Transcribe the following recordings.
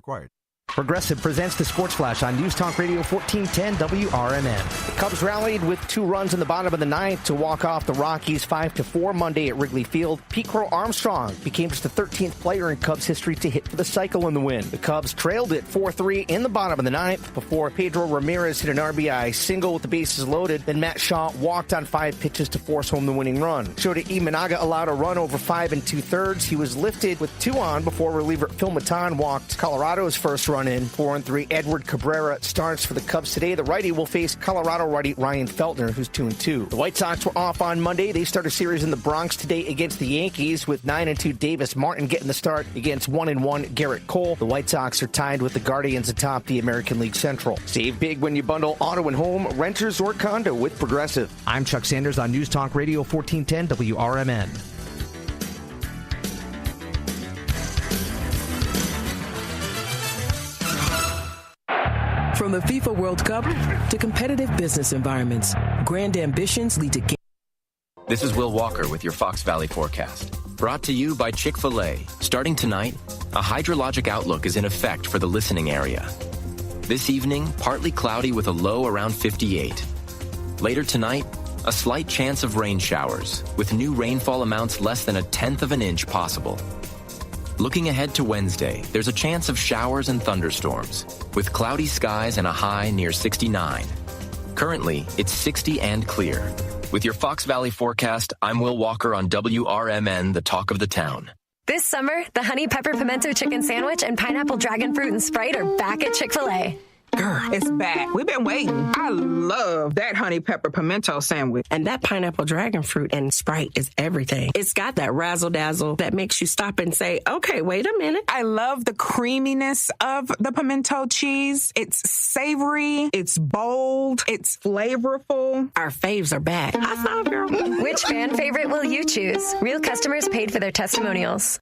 required. Progressive presents the Sports Flash on News Talk Radio 1410 WRMN. The Cubs rallied with 2 runs in the bottom of the ninth to walk off the Rockies 5-4 Monday at Wrigley Field. Pete Crow Armstrong became just the 13th player in Cubs history to hit for the cycle in the win. The Cubs trailed it 4-3 in the bottom of the ninth before Pedro Ramirez hit an RBI single with the bases loaded. Then Matt Shaw walked on 5 pitches to force home the winning run. Shota Imanaga allowed a run over 5 2/3. He was lifted with 2 on before reliever Phil Matan walked Colorado's first run in. 4-3. Edward Cabrera starts for the Cubs today. The righty will face Colorado righty Ryan Feltner, who's 2-2. The White Sox were off on Monday. They start a series in the Bronx today against the Yankees, with 9-2 Davis Martin getting the start against 1-1 Garrett Cole. The White Sox are tied with the Guardians atop the American League Central. Save big when you bundle auto and home, renters, or condo with Progressive. I'm Chuck Sanders on News Talk Radio 1410 WRMN. From the FIFA World Cup to competitive business environments, grand ambitions lead to This is Will Walker with your Fox Valley forecast. Brought to you by Chick-fil-A. Starting tonight, a hydrologic outlook is in effect for the listening area. This evening, partly cloudy with a low around 58. Later tonight, a slight chance of rain showers, with new rainfall amounts less than 1/10 of an inch possible. Looking ahead to Wednesday, there's a chance of showers and thunderstorms, with cloudy skies and a high near 69. Currently, it's 60 and clear. With your Fox Valley forecast, I'm Will Walker on WRMN, the talk of the town. This summer, the Honey Pepper Pimento Chicken Sandwich and Pineapple Dragon Fruit and Sprite are back at Chick-fil-A. Girl, it's back. We've been waiting. I love that honey pepper pimento sandwich. And that pineapple dragon fruit and Sprite is everything. It's got that razzle-dazzle that makes you stop and say, okay, wait a minute. I love the creaminess of the pimento cheese. It's savory. It's bold. It's flavorful. Our faves are back. I saw, girl. Which fan favorite will you choose? Real customers paid for their testimonials.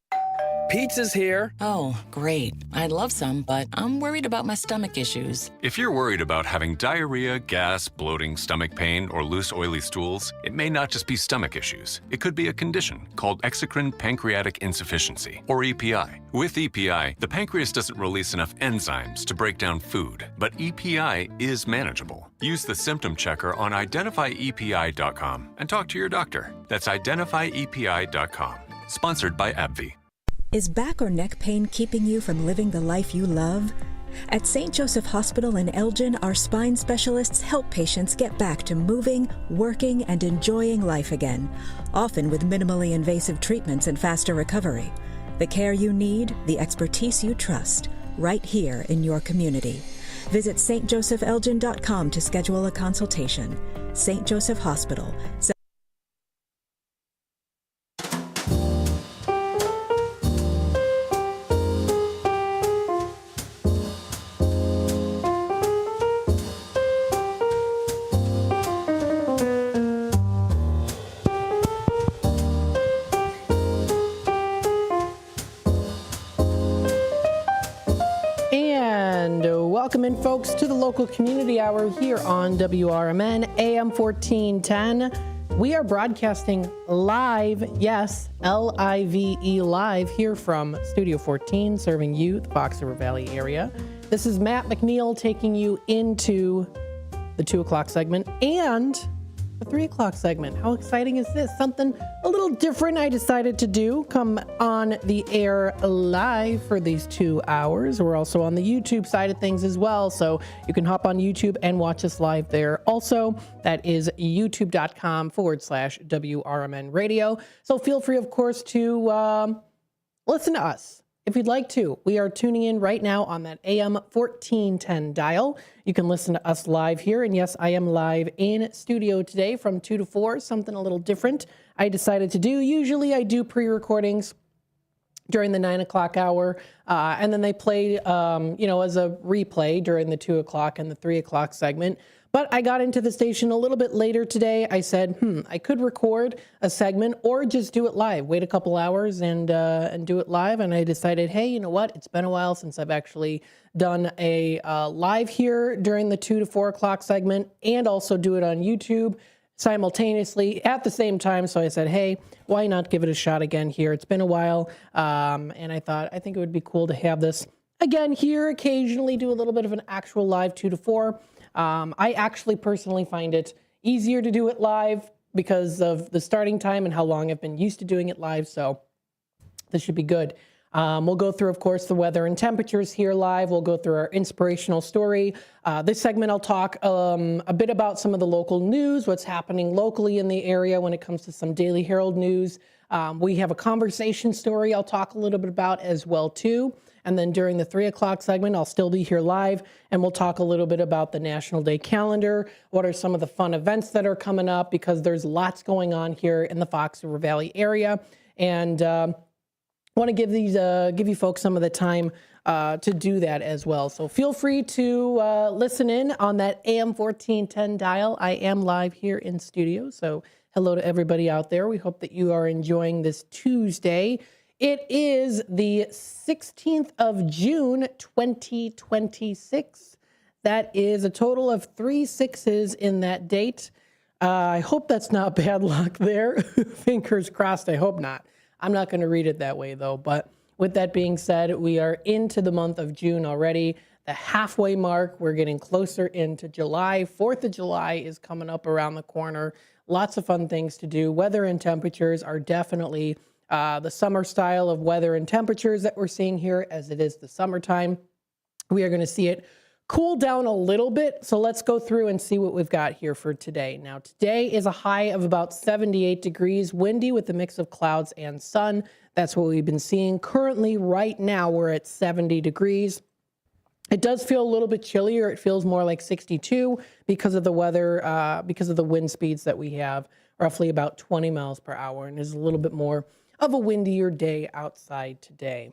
Pizza's here. Oh, great. I'd love some, but I'm worried about my stomach issues. If you're worried about having diarrhea, gas, bloating, stomach pain, or loose, oily stools, it may not just be stomach issues. It could be a condition called exocrine pancreatic insufficiency, or EPI. With EPI, the pancreas doesn't release enough enzymes to break down food, but EPI is manageable. Use the symptom checker on identifyepi.com and talk to your doctor. That's identifyepi.com. Sponsored by AbbVie. Is back or neck pain keeping you from living the life you love? At St. Joseph Hospital in Elgin, our spine specialists help patients get back to moving, working, and enjoying life again, often with minimally invasive treatments and faster recovery. The care you need, the expertise you trust, right here in your community. Visit stjosephелgin.com to schedule a consultation. St. Joseph Hospital. Welcome in, folks, to the local community hour here on WRMN AM 1410. We are broadcasting live, yes, L-I-V-E live, here from Studio 14, serving you, the Fox River Valley area. This is Matt McNeil taking you into the 2 o'clock segment and the 3 o'clock segment. How exciting is this? Something a little different I decided to do. Come on the air live for these 2 hours. We're also on the YouTube side of things as well, so you can hop on YouTube and watch us live there. Also, that is youtube.com/WRMN radio. So feel free, of course, to listen to us if you'd like to. We are tuning in right now on that AM 1410 dial. You can listen to us live here. And yes, I am live in studio today from 2 to 4, something a little different I decided to do. Usually I do pre-recordings during the 9 o'clock hour, and then they play, as a replay during the 2 o'clock and the 3 o'clock segment. But I got into the station a little bit later today. I said, I could record a segment or just do it live. Wait a couple hours and do it live. And I decided, hey, you know what? It's been a while since I've actually done a live here during the 2 to 4 o'clock segment, and also do it on YouTube simultaneously at the same time. So I said, hey, why not give it a shot again here? It's been a while. And I think it would be cool to have this again, here occasionally do a little bit of an actual live 2 to 4. I actually personally find it easier to do it live because of the starting time and how long I've been used to doing it live. So this should be good. We'll go through, of course, the weather and temperatures here live. We'll go through our inspirational story. This segment, I'll talk a bit about some of the local news, what's happening locally in the area when it comes to some Daily Herald news. We have a conversation story I'll talk a little bit about as well, too. And then during the 3 o'clock segment, I'll still be here live, and we'll talk a little bit about the National Day calendar. What are some of the fun events that are coming up? Because there's lots going on here in the Fox River Valley area. And want to give you folks some of the time to do that as well. So feel free to listen in on that AM 1410 dial. I am live here in studio. So hello to everybody out there. We hope that you are enjoying this Tuesday. It is the 16th of June, 2026. That is a total of 3 6s in that date. I hope that's not bad luck there. Fingers crossed, I hope not. I'm not going to read it that way, though. But with that being said, we are into the month of June already. The halfway mark, we're getting closer into July. 4th of July is coming up around the corner. Lots of fun things to do. Weather and temperatures are definitely the summer style of weather and temperatures that we're seeing here, as it is the summertime. We are going to see it cool down a little bit. So let's go through and see what we've got here for today. Now, today is a high of about 78 degrees, windy with a mix of clouds and sun. That's what we've been seeing. Currently, right now, we're at 70 degrees. It does feel a little bit chillier. It feels more like 62 because of the weather, because of the wind speeds that we have, roughly about 20 miles per hour. And there's a little bit more of a windier day outside today.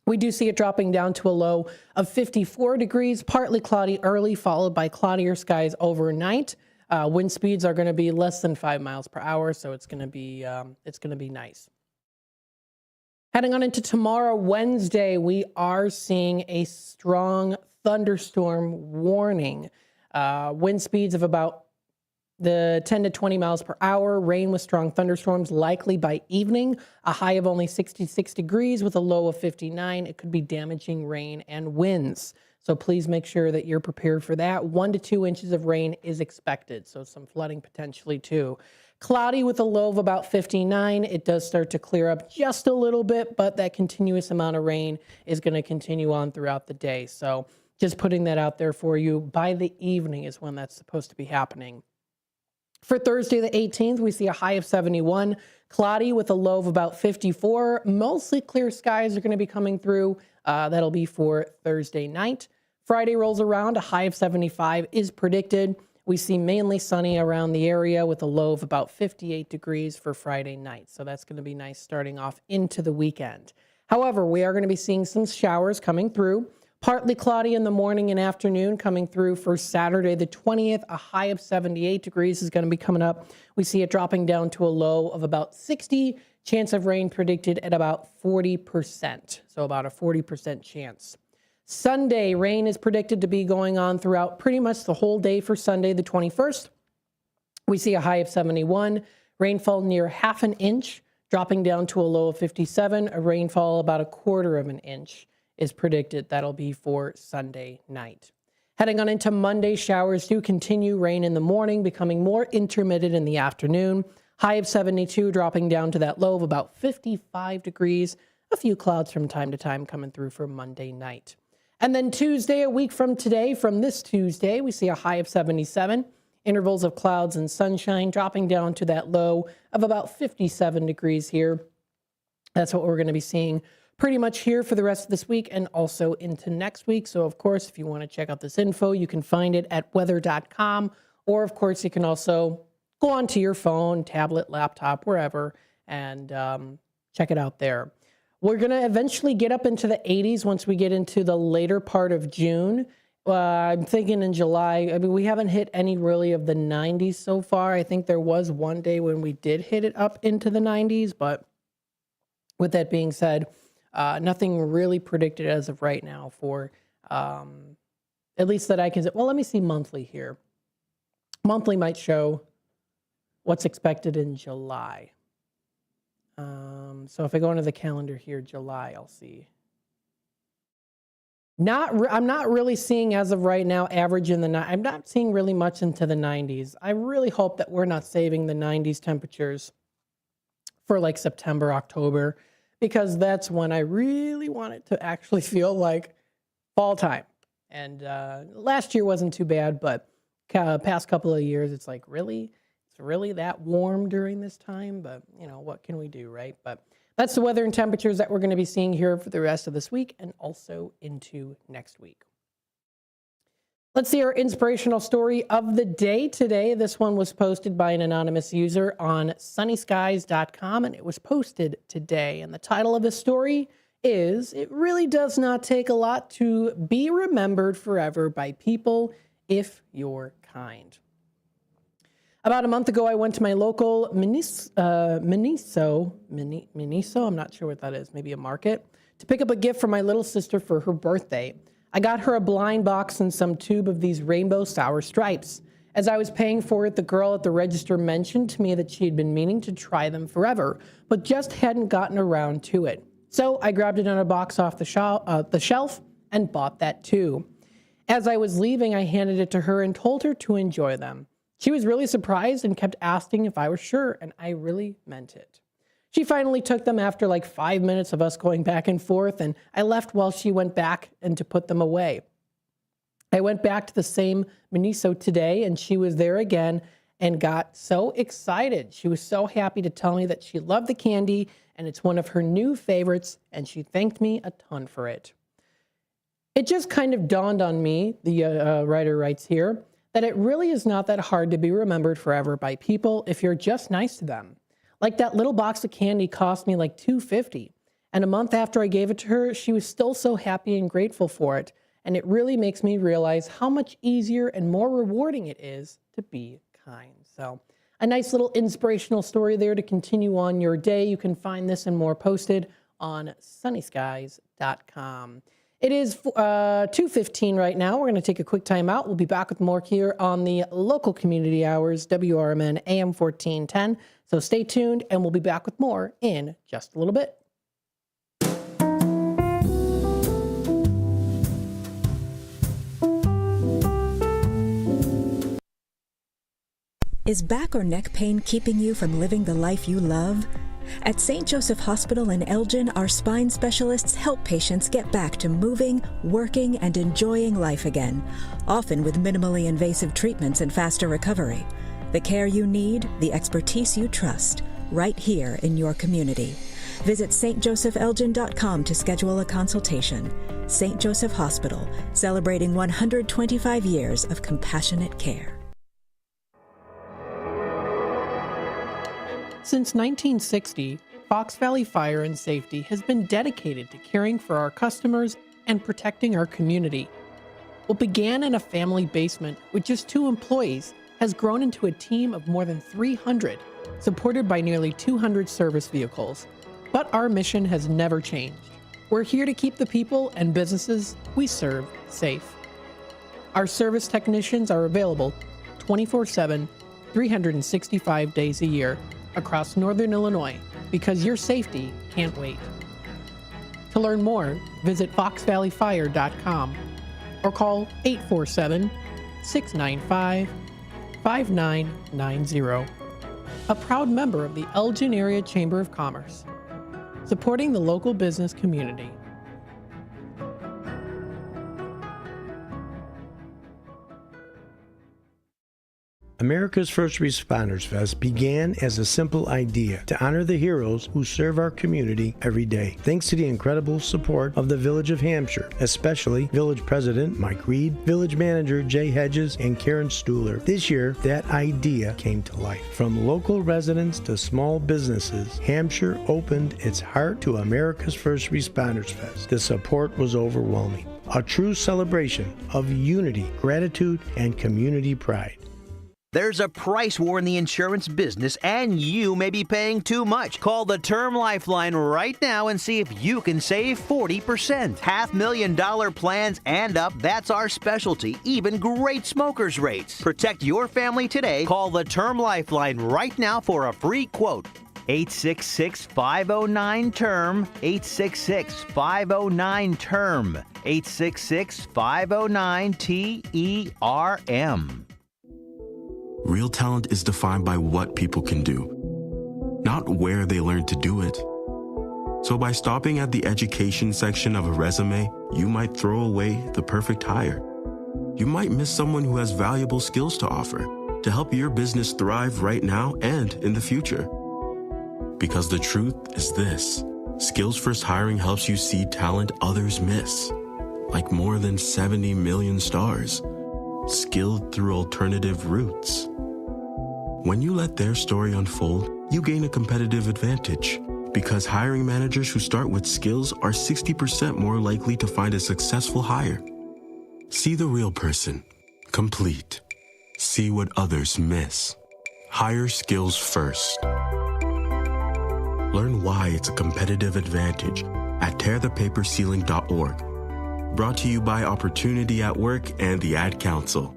We do see it dropping down to a low of 54 degrees, partly cloudy early, followed by cloudier skies overnight. Wind speeds are going to be less than 5 miles per hour, so it's going to be nice. Heading on into tomorrow, Wednesday, we are seeing a strong thunderstorm warning. Wind speeds of about the 10 to 20 miles per hour, rain with strong thunderstorms likely by evening, a high of only 66 degrees with a low of 59. It could be damaging rain and winds. So please make sure that you're prepared for that. 1 to 2 inches of rain is expected, so some flooding potentially too. Cloudy with a low of about 59. It does start to clear up just a little bit, but that continuous amount of rain is going to continue on throughout the day. So just putting that out there for you. By the evening is when that's supposed to be happening. For Thursday, the 18th, we see a high of 71, cloudy with a low of about 54. Mostly clear skies are going to be coming through. That'll be for Thursday night. Friday rolls around, a high of 75 is predicted. We see mainly sunny around the area with a low of about 58 degrees for Friday night. So that's going to be nice starting off into the weekend. However, we are going to be seeing some showers coming through. Partly cloudy in the morning and afternoon coming through for Saturday the 20th. A high of 78 degrees is going to be coming up. We see it dropping down to a low of about 60. Chance of rain predicted at about 40%. So about a 40% chance. Sunday, rain is predicted to be going on throughout pretty much the whole day for Sunday the 21st. We see a high of 71. Rainfall near half an inch, dropping down to a low of 57. A rainfall about a quarter of an inch is predicted. That'll be for Sunday night. Heading on into Monday, showers do continue. Rain in the morning, becoming more intermittent in the afternoon. High of 72, dropping down to that low of about 55 degrees. A few clouds from time to time coming through for Monday night. And then Tuesday, a week from today, from this Tuesday, we see a high of 77. Intervals of clouds and sunshine, dropping down to that low of about 57 degrees here. That's what we're going to be seeing pretty much here for the rest of this week and also into next week. So, of course, if you want to check out this info, you can find it at weather.com. Or, of course, you can also go onto your phone, tablet, laptop, wherever, and check it out there. We're going to eventually get up into the 80s once we get into the later part of June. I'm thinking in July. I mean, we haven't hit any really of the 90s so far. I think there was one day when we did hit it up into the 90s. But with that being said, nothing really predicted as of right now for, at least that I can say. Well, let me see monthly here. Monthly might show what's expected in July. So if I go into the calendar here, July, I'll see. I'm not really seeing as of right now average in the I'm not seeing really much into the 90s. I really hope that we're not saving the 90s temperatures for like September, October, because that's when I really want it to actually feel like fall time. And last year wasn't too bad, but past couple of years, it's like, really? It's really that warm during this time? But, what can we do, right? But that's the weather and temperatures that we're going to be seeing here for the rest of this week and also into next week. Let's see our inspirational story of the day today. This one was posted by an anonymous user on sunnyskies.com, and it was posted today. And the title of the story is, "It really does not take a lot to be remembered forever by people if you're kind." About a month ago, I went to my local Miniso, I'm not sure what that is, maybe a market, to pick up a gift for my little sister for her birthday. I got her a blind box and some tube of these rainbow sour stripes. As I was paying for it, the girl at the register mentioned to me that she had been meaning to try them forever, but just hadn't gotten around to it. So I grabbed it in a box off the shelf and bought that too. As I was leaving, I handed it to her and told her to enjoy them. She was really surprised and kept asking if I was sure, and I really meant it. She finally took them after like 5 minutes of us going back and forth, and I left while she went back and to put them away. I went back to the same Miniso today, and she was there again and got so excited. She was so happy to tell me that she loved the candy, and it's one of her new favorites, and she thanked me a ton for it. It just kind of dawned on me, the writer writes here, that it really is not that hard to be remembered forever by people if you're just nice to them. Like that little box of candy cost me like $2.50, and a month after I gave it to her, she was still so happy and grateful for it, and it really makes me realize how much easier and more rewarding it is to be kind. So a nice little inspirational story there to continue on your day. You can find this and more posted on sunnyskies.com. It is 2:15 right now. We're going to take a quick time out. We'll be back with more here on the local community hours, WRMN AM 1410. So stay tuned, and we'll be back with more in just a little bit. Is back or neck pain keeping you from living the life you love? At St. Joseph Hospital in Elgin, our spine specialists help patients get back to moving, working, and enjoying life again, often with minimally invasive treatments and faster recovery. The care you need, the expertise you trust, right here in your community. Visit stjosephelgin.com to schedule a consultation. St. Joseph Hospital, celebrating 125 years of compassionate care. Since 1960, Fox Valley Fire and Safety has been dedicated to caring for our customers and protecting our community. What began in a family basement with just 2 employees has grown into a team of more than 300, supported by nearly 200 service vehicles. But our mission has never changed. We're here to keep the people and businesses we serve safe. Our service technicians are available 24/7, 365 days a year, across Northern Illinois, because your safety can't wait. To learn more, visit foxvalleyfire.com or call 847-695-5990. A proud member of the Elgin Area Chamber of Commerce, supporting the local business community. America's First Responders Fest began as a simple idea to honor the heroes who serve our community every day. Thanks to the incredible support of the Village of Hampshire, especially Village President Mike Reed, Village Manager Jay Hedges, and Karen Stuhler. This year, that idea came to life. From local residents to small businesses, Hampshire opened its heart to America's First Responders Fest. The support was overwhelming. A true celebration of unity, gratitude, and community pride. There's a price war in the insurance business, and you may be paying too much. Call the Term Lifeline right now and see if you can save 40%. $500,000 plans and up, that's our specialty. Even great smokers' rates. Protect your family today. Call the Term Lifeline right now for a free quote. 866-509-TERM, 866-509-TERM, 866-509-TERM. Real talent is defined by what people can do, not where they learn to do it. So by stopping at the education section of a resume, you might throw away the perfect hire. You might miss someone who has valuable skills to offer to help your business thrive right now and in the future. Because the truth is this: Skills First Hiring helps you see talent others miss, like more than 70 million stars, skilled through alternative routes. When you let their story unfold, you gain a competitive advantage, because hiring managers who start with skills are 60% more likely to find a successful hire. See the real person, complete. See what others miss. Hire skills first. Learn why it's a competitive advantage at tearthepaperceiling.org. Brought to you by Opportunity at Work and the Ad Council.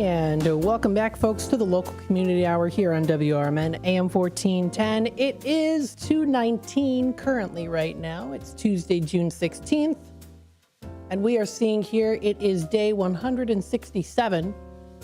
And welcome back, folks, to the local community hour here on WRMN AM 1410. It is 2:19 currently right now. It's Tuesday, June 16th. And we are seeing here it is day 167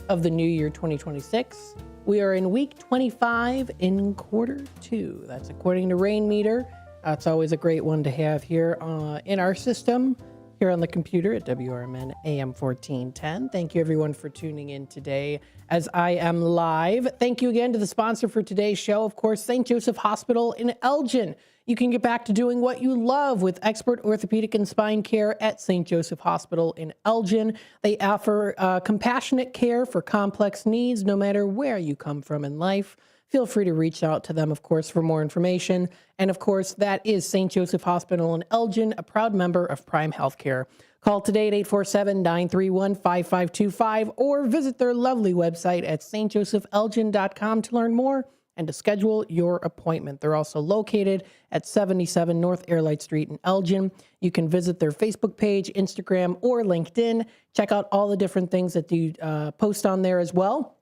of the new year 2026. We are in week 25 in quarter 2. That's according to Rain Meter. It's always a great one to have here in our system, here on the computer at WRMN AM 1410. Thank you, everyone, for tuning in today as I am live. Thank you again to the sponsor for today's show, of course, St. Joseph Hospital in Elgin. You can get back to doing what you love with expert orthopedic and spine care at St. Joseph Hospital in Elgin. They offer compassionate care for complex needs, no matter where you come from in life. Feel free to reach out to them, of course, for more information. And of course, that is St. Joseph Hospital in Elgin, a proud member of Prime Healthcare. Call today at 847-931-5525 or visit their lovely website at stjosephelgin.com to learn more and to schedule your appointment. They're also located at 77 North Airlight Street in Elgin. You can visit their Facebook page, Instagram, or LinkedIn. Check out all the different things that you post on there as well.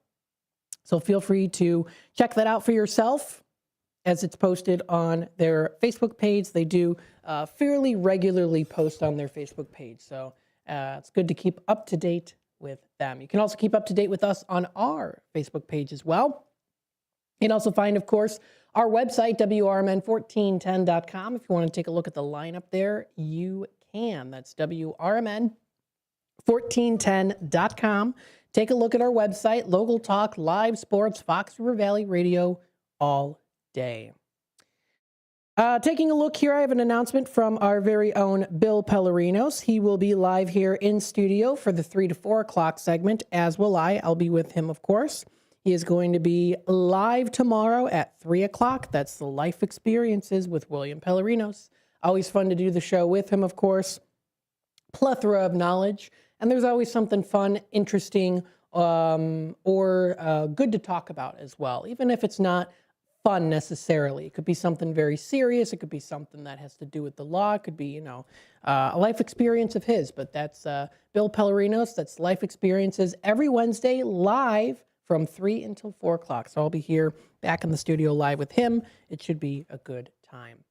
So feel free to check that out for yourself as it's posted on their Facebook page. They do fairly regularly post on their Facebook page. So it's good to keep up to date with them. You can also keep up to date with us on our Facebook page as well. You can also find, of course, our website, WRMN1410.com. If you want to take a look at the lineup there, you can. That's WRMN1410.com. Take a look at our website, local talk, live sports, Fox River Valley Radio, all day. Taking a look here, I have an announcement from our very own Bill Pellerinos. He will be live here in studio for the 3 to 4 o'clock segment, as will I. I'll be with him, of course. He is going to be live tomorrow at 3 o'clock. That's the Life Experiences with William Pellerinos. Always fun to do the show with him, of course. Plethora of knowledge. And there's always something fun, interesting, or good to talk about as well, even if it's not fun necessarily. It could be something very serious. It could be something that has to do with the law. It could be, a life experience of his. But that's Bill Pellerinos. That's Life Experiences every Wednesday live from 3 until 4 o'clock. So I'll be here back in the studio live with him. It should be a good time.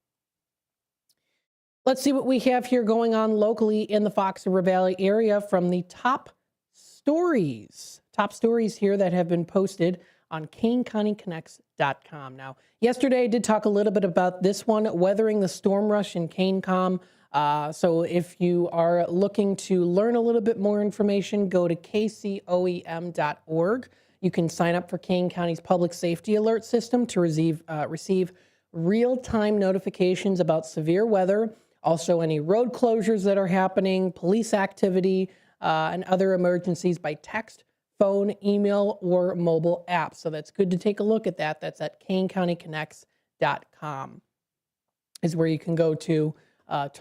Let's see what we have here going on locally in the Fox River Valley area from the top stories here that have been posted on KaneCountyConnects.com. Now, yesterday I did talk a little bit about this one, weathering the storm rush in KaneCom. So if you are looking to learn a little bit more information, go to kcoem.org. You can sign up for Kane County's Public Safety Alert System to receive real-time notifications about severe weather, also any road closures that are happening, police activity, and other emergencies by text, phone, email, or mobile app. So that's good to take a look at that. That's at KaneCountyConnects.com is where you can go to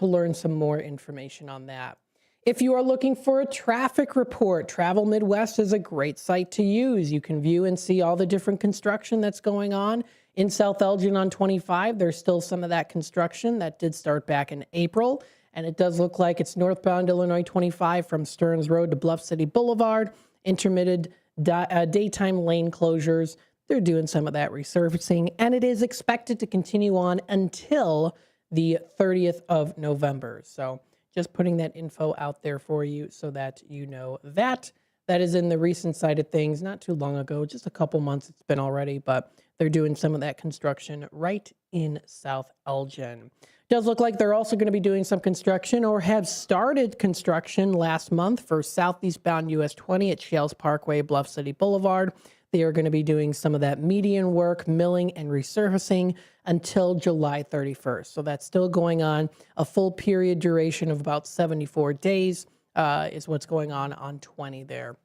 learn some more information on that. If you are looking for a traffic report, Travel Midwest is a great site to use. You can view and see all the different construction that's going on in South Elgin on 25. There's still some of that construction that did start back in April, and it does look like it's northbound Illinois 25 from Stearns Road to Bluff City Boulevard, intermittent daytime lane closures. They're doing some of that resurfacing, and it is expected to continue on until the 30th of November. So just putting that info out there for you so that you know that. That is in the recent side of things, not too long ago, just a couple months it's been already, but they're doing some of that construction right in South Elgin. Does look like they're also going to be doing some construction or have started construction last month for southeastbound US 20 at Shales Parkway, Bluff City Boulevard. They are going to be doing some of that median work, milling and resurfacing until July 31st. So that's still going on. A full period duration of about 74 days is what's going on 20 there.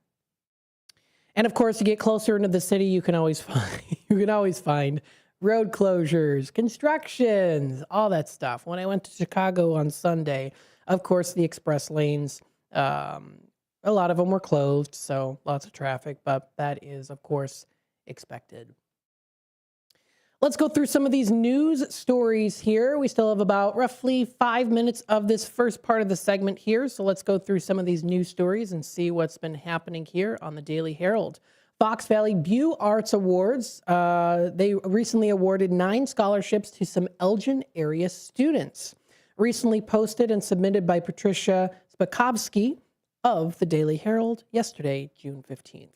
And of course, to get closer into the city, you can always find road closures, constructions, all that stuff. When I went to Chicago on Sunday, of course, the express lanes, a lot of them were closed, so lots of traffic, but that is, of course, expected. Let's go through some of these news stories here. We still have about roughly 5 minutes of this first part of the segment here, so let's go through some of these news stories and see what's been happening here on the Daily Herald. Fox Valley View Arts Awards, they recently awarded 9 scholarships to some Elgin area students. Recently posted and submitted by Patricia Spakowski of the Daily Herald yesterday, June 15th.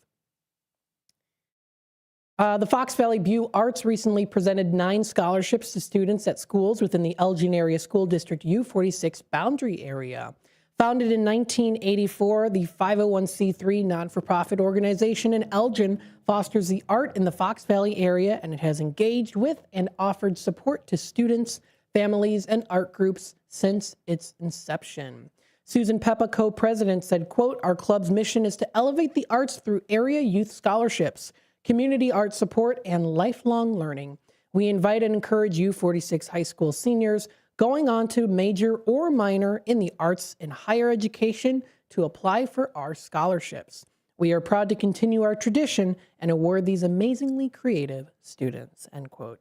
The Fox Valley View Arts recently presented 9 scholarships to students at schools within the Elgin Area School District U46 boundary area. Founded in 1984, the 501c3 not-for-profit organization in Elgin fosters the art in the Fox Valley area, and it has engaged with and offered support to students, families, and art groups since its inception. Susan Peppa, co-president, said, quote, "Our club's mission is to elevate the arts through area youth scholarships, community art support, and lifelong learning. We invite and encourage U46 high school seniors going on to major or minor in the arts and higher education to apply for our scholarships. We are proud to continue our tradition and award these amazingly creative students," end quote.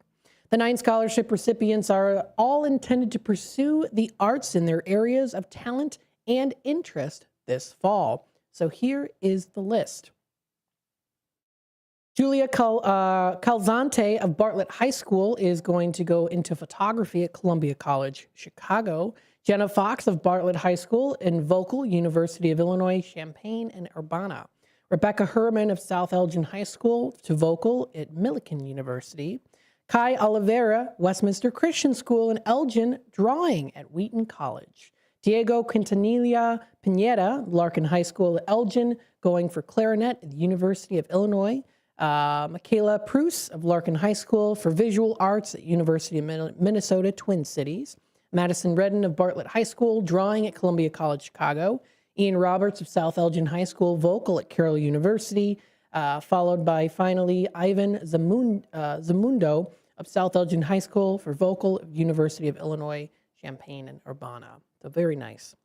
The 9 scholarship recipients are all intended to pursue the arts in their areas of talent and interest this fall. So here is the list. Julia Calzante of Bartlett High School is going to go into photography at Columbia College, Chicago. Jenna Fox of Bartlett High School in vocal, University of Illinois, Champaign and Urbana. Rebecca Herman of South Elgin High School to vocal at Millikan University. Kai Oliveira, Westminster Christian School in Elgin, drawing at Wheaton College. Diego Quintanilla Pineda, Larkin High School at Elgin, going for clarinet at the University of Illinois. Michaela Pruce of Larkin High School for visual arts at University of Minnesota, Twin Cities. Madison Redden of Bartlett High School, drawing at Columbia College, Chicago. Ian Roberts of South Elgin High School, vocal at Carroll University, followed by finally Ivan Zamundo of South Elgin High School for vocal at University of Illinois, Champaign and Urbana. So very nice.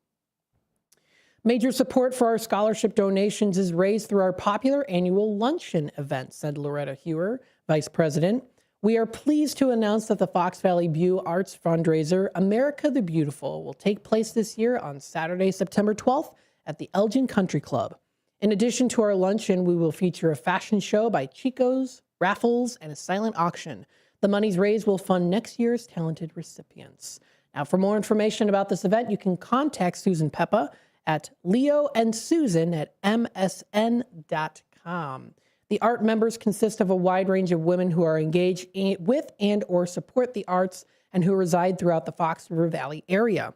Major support for our scholarship donations is raised through our popular annual luncheon event, said Loretta Hewer, Vice President. We are pleased to announce that the Fox Valley View Arts fundraiser, America the Beautiful, will take place this year on Saturday, September 12th at the Elgin Country Club. In addition to our luncheon, we will feature a fashion show by Chico's, raffles, and a silent auction. The monies raised will fund next year's talented recipients. Now, for more information about this event, you can contact Susan Peppa at leoandsusan@msn.com. The art members consist of a wide range of women who are engaged with and or support the arts and who reside throughout the Fox River Valley area.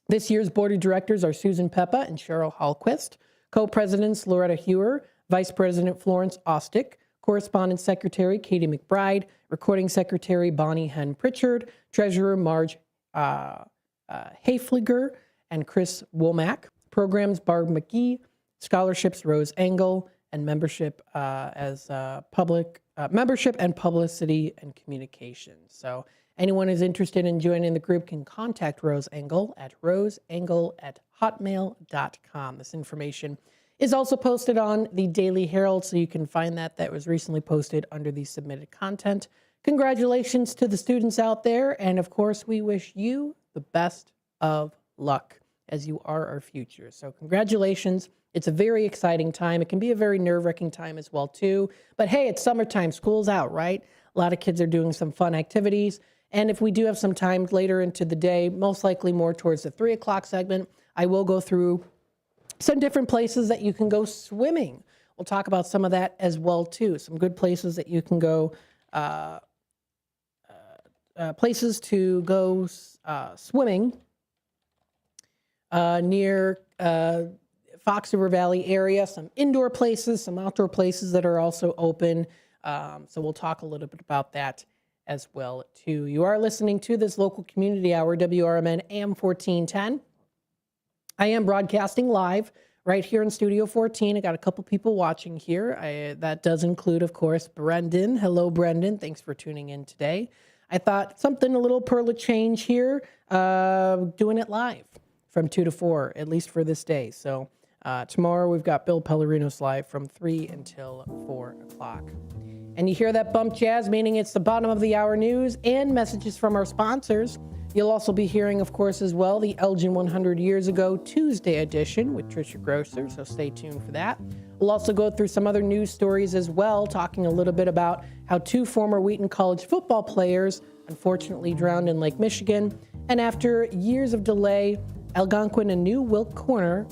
This year's board of directors are Susan Peppa and Cheryl Hallquist, co-presidents Loretta Hewer, Vice President Florence Ostick, Correspondence Secretary Katie McBride, Recording Secretary Bonnie Hen Pritchard, Treasurer Marge Hayfliger and Chris Womack, Programs Barb McGee, Scholarships Rose Engel, and Membership Membership and Publicity and Communications. So anyone who's interested in joining the group can contact Rose Engel at hotmail.com. This information is also posted on the Daily Herald, so you can find that. That was recently posted under the submitted content. Congratulations to the students out there, and of course, we wish you the best of luck, as you are our future. So congratulations. It's a very exciting time. It can be a very nerve-wracking time as well, too. But hey, it's summertime. School's out, right? A lot of kids are doing some fun activities. And if we do have some time later into the day, most likely more towards the 3 o'clock segment, I will go through some different places that you can go swimming. We'll talk about some of that as well, too. Some good places that you can go, swimming near Fox River Valley area, some indoor places, some outdoor places that are also open. So we'll talk a little bit about that as well, too. You are listening to this local community hour, WRMN AM 1410. I am broadcasting live right here in Studio 14. I got a couple people watching here. That does include, of course, Brendan. Hello, Brendan. Thanks for tuning in today. I thought something a little pearl of change here, doing it live from 2 to 4, at least for this day. So tomorrow we've got Bill Pellerinos live from 3 until 4 o'clock. And you hear that bump jazz, meaning it's the bottom of the hour news and messages from our sponsors. You'll also be hearing, of course, as well, the Elgin 100 Years Ago Tuesday edition with Tricia Grosser, so stay tuned for that. We'll also go through some other news stories as well, talking a little bit about how 2 former Wheaton College football players unfortunately drowned in Lake Michigan. And after years of delay, Algonquin and New Wilk Corner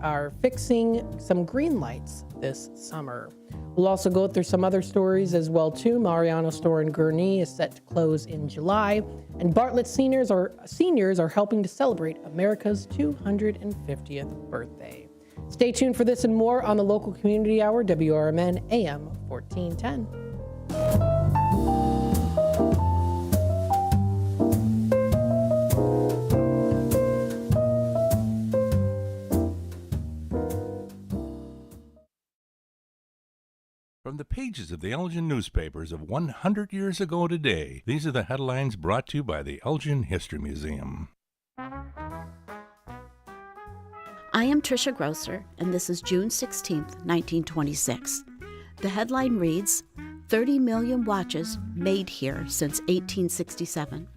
are fixing some green lights this summer. We'll also go through some other stories as well, too. Mariano Store in Gurnee is set to close in July, and Bartlett seniors are helping to celebrate America's 250th birthday. Stay tuned for this and more on the local community hour, WRMN AM 1410. From the pages of the Elgin newspapers of 100 years ago today, these are the headlines brought to you by the Elgin History Museum. I am Tricia Grosser, and this is June 16th, 1926. The headline reads, 30 million watches made here since 1867.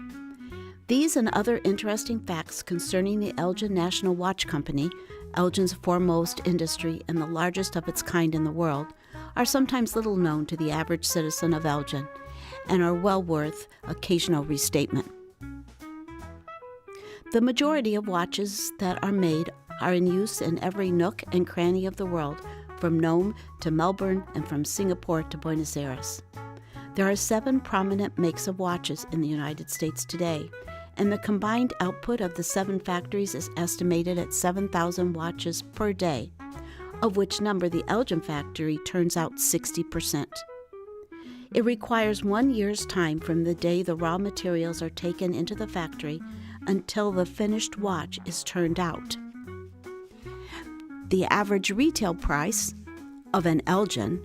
These and other interesting facts concerning the Elgin National Watch Company, Elgin's foremost industry and the largest of its kind in the world, are sometimes little known to the average citizen of Elgin and are well worth occasional restatement. The majority of watches that are made are in use in every nook and cranny of the world, from Nome to Melbourne and from Singapore to Buenos Aires. There are 7 prominent makes of watches in the United States today, and the combined output of the 7 factories is estimated at 7,000 watches per day, of which number the Elgin factory turns out 60%. It requires 1 year's time from the day the raw materials are taken into the factory until the finished watch is turned out. The average retail price of an Elgin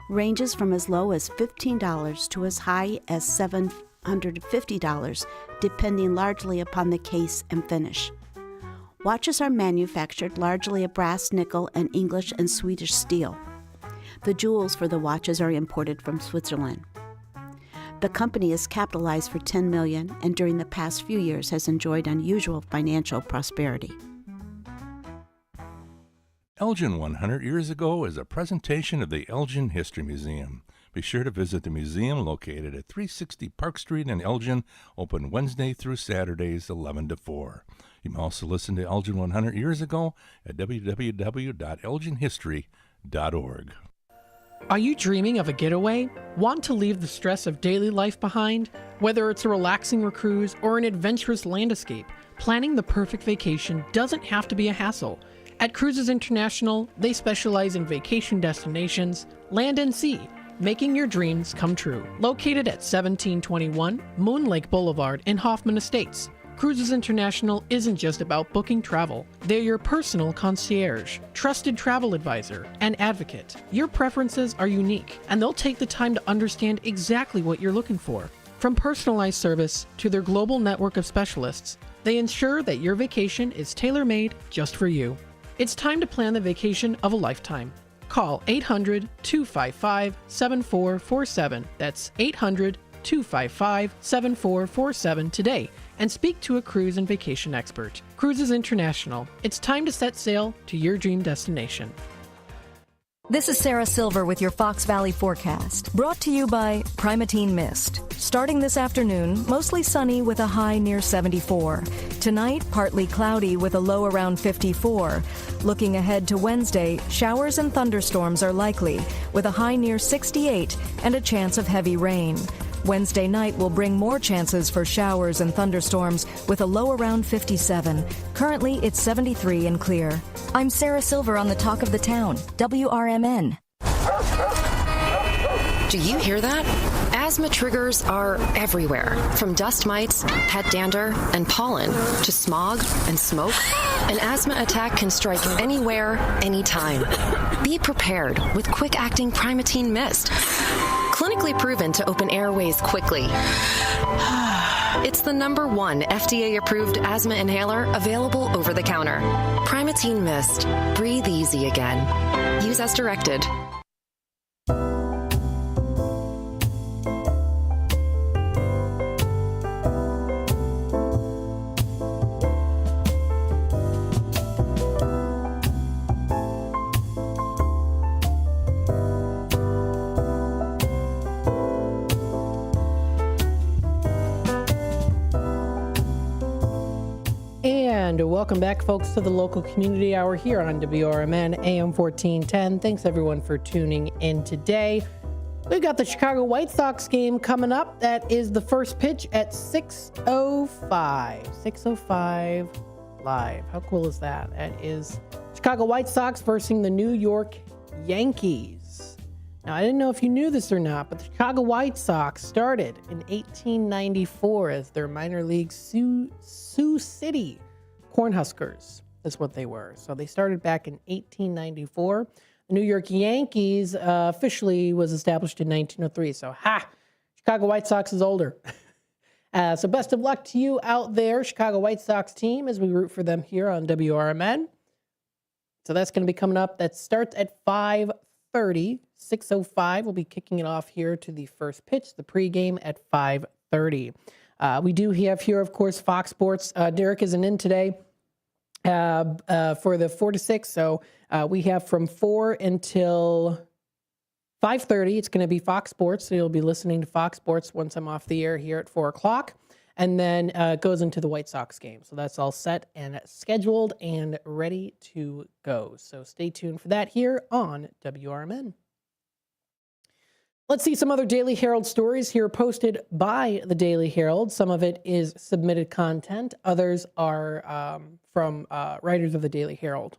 ranges from as low as $15 to as high as $750, depending largely upon the case and finish. Watches are manufactured largely of brass, nickel, and English and Swedish steel. The jewels for the watches are imported from Switzerland. The company is capitalized for $10 million and during the past few years has enjoyed unusual financial prosperity. Elgin 100 Years Ago is a presentation of the Elgin History Museum. Be sure to visit the museum located at 360 Park Street in Elgin, open Wednesday through Saturdays 11 to 4. You can also listen to Elgin 100 Years Ago at www.elginhistory.org. Are you dreaming of a getaway? Want to leave the stress of daily life behind? Whether it's a relaxing cruise or an adventurous land escape, planning the perfect vacation doesn't have to be a hassle. At Cruises International, they specialize in vacation destinations, land and sea, making your dreams come true. Located at 1721 Moon Lake Boulevard in Hoffman Estates, Cruises International isn't just about booking travel. They're your personal concierge, trusted travel advisor, and advocate. Your preferences are unique, and they'll take the time to understand exactly what you're looking for. From personalized service to their global network of specialists, They ensure that your vacation is tailor-made just for you. It's time to plan the vacation of a lifetime. Call 800-255-7447. That's 800-255-7447 today and speak to a cruise and vacation expert. Cruises International. It's time to set sail to your dream destination. This is Sarah Silver with your Fox Valley forecast, brought to you by Primatene Mist. Starting this afternoon, mostly sunny with a high near 74. Tonight, partly cloudy with a low around 54. Looking ahead to Wednesday, showers and thunderstorms are likely, with a high near 68 and a chance of heavy rain. Wednesday night will bring more chances for showers and thunderstorms with a low around 57. Currently, it's 73 and clear. I'm Sarah Silver on the Talk of the Town, WRMN. Do you hear that? Asthma triggers are everywhere, from dust mites, pet dander, and pollen, to smog and smoke. An asthma attack can strike anywhere, anytime. Be prepared with quick-acting Primatene Mist. Clinically proven to open airways quickly. It's the #1 FDA-approved asthma inhaler available over the counter. Primatene Mist. Breathe easy again. Use as directed. And welcome back, folks, to the local community hour here on WRMN AM 1410. Thanks, everyone, for tuning in today. We've got the Chicago White Sox game coming up. That is the first pitch at 6:05. 6:05 live. How cool is that? That is Chicago White Sox versus the New York Yankees. Now, I didn't know if you knew this or not, but the Chicago White Sox started in 1894 as their minor league Sioux City Cornhuskers. That's what they were. So they started back in 1894. The New York Yankees officially was established in 1903. So, Chicago White Sox is older. So best of luck to you out there, Chicago White Sox team, as we root for them here on WRMN. So that's going to be coming up. That starts at 5:30. 6:05. We'll be kicking it off here to the first pitch, the pregame at 5:30. We do have here, of course, Fox Sports. Derek isn't in today for the 4 to 6. So we have from 4 until 5:30. It's going to be Fox Sports. So you'll be listening to Fox Sports once I'm off the air here at 4 o'clock. And then it goes into the White Sox game. So that's all set and scheduled and ready to go. So stay tuned for that here on WRMN. Let's see some other Daily Herald stories here posted by the Daily Herald. Some of it is submitted content. Others are from writers of the Daily Herald.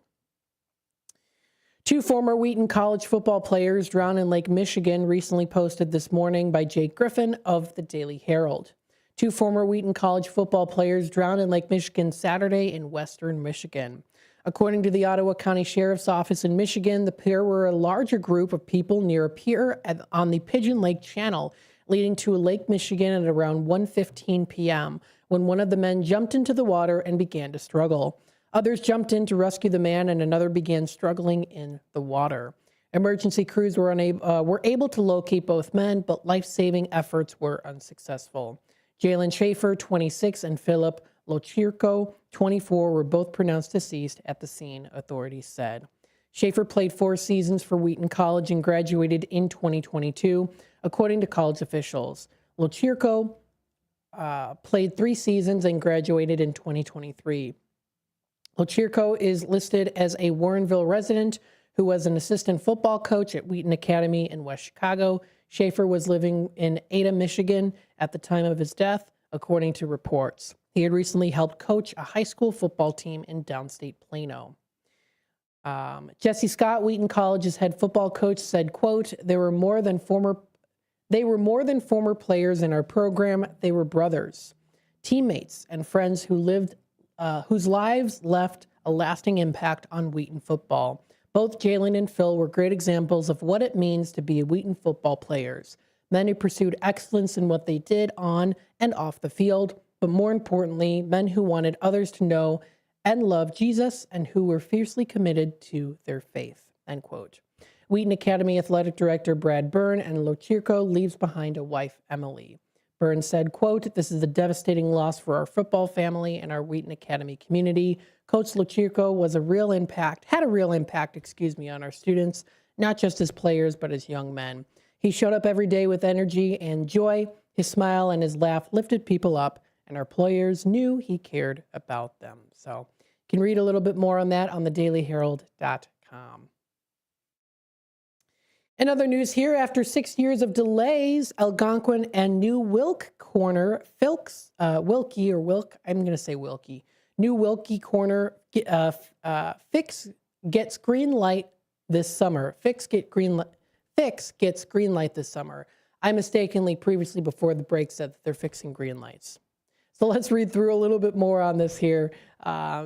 2 former Wheaton College football players drowned in Lake Michigan, recently posted this morning by Jake Griffin of the Daily Herald. 2 former Wheaton College football players drowned in Lake Michigan Saturday in western Michigan. According to the Ottawa County Sheriff's Office in Michigan, the pair were a larger group of people near a pier on the Pigeon Lake Channel, leading to Lake Michigan at around 1:15 p.m., when one of the men jumped into the water and began to struggle. Others jumped in to rescue the man, and another began struggling in the water. Emergency crews were able to locate both men, but life-saving efforts were unsuccessful. Jalen Schaefer, 26, and Philip Lochirko, 24, were both pronounced deceased at the scene, authorities said. Schaefer played 4 seasons for Wheaton College and graduated in 2022, according to college officials. Lochirko played 3 seasons and graduated in 2023. Lochirko is listed as a Warrenville resident who was an assistant football coach at Wheaton Academy in West Chicago. Schaefer was living in Ada, Michigan at the time of his death, according to reports. He had recently helped coach a high school football team in downstate Plano. Jesse Scott, Wheaton College's head football coach, said, quote, they were more than former players in our program. They were brothers, teammates, and friends whose lives left a lasting impact on Wheaton football. Both Jalen and Phil were great examples of what it means to be Wheaton football players. Men who pursued excellence in what they did on and off the field. but more importantly, men who wanted others to know and love Jesus and who were fiercely committed to their faith, end quote. Wheaton Academy Athletic Director Brad Byrne and Lochirco leaves behind a wife, Emily. Byrne said, quote, "This is a devastating loss for our football family and our Wheaton Academy community. Coach Lochirco had a real impact, on our students, not just as players, but as young men. He showed up every day with energy and joy. His smile and his laugh lifted people up, and our players knew he cared about them." So you can read a little bit more on that on thedailyherald.com. In other news here, after 6 years of delays, Algonquin and New Wilkie Corner, New Wilkie Corner Fix gets green light this summer. Fix gets green light this summer. I mistakenly previously before the break said that they're fixing green lights. So let's read through a little bit more on this here.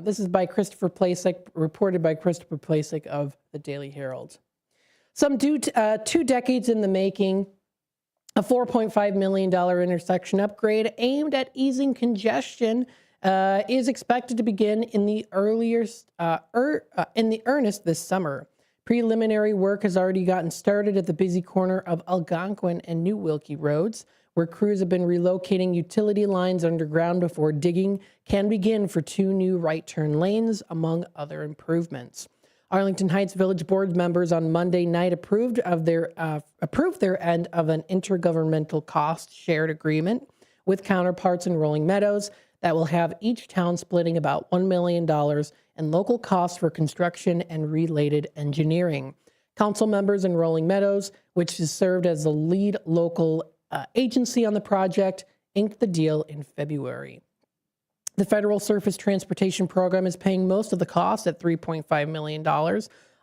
This is by Christopher Plasek, reported by Christopher Plasek of the Daily Herald. Some 2 decades in the making, a $4.5 million intersection upgrade aimed at easing congestion is expected to begin in the earnest this summer. Preliminary work has already gotten started at the busy corner of Algonquin and New Wilkie roads, where crews have been relocating utility lines underground before digging can begin for 2 new right turn lanes, among other improvements. Arlington Heights Village Board members on Monday night approved their end of an intergovernmental cost shared agreement with counterparts in Rolling Meadows that will have each town splitting about $1 million in local costs for construction and related engineering. Council members in Rolling Meadows, which has served as the lead local agency on the project, inked the deal in February. The Federal Surface Transportation Program is paying most of the cost at $3.5 million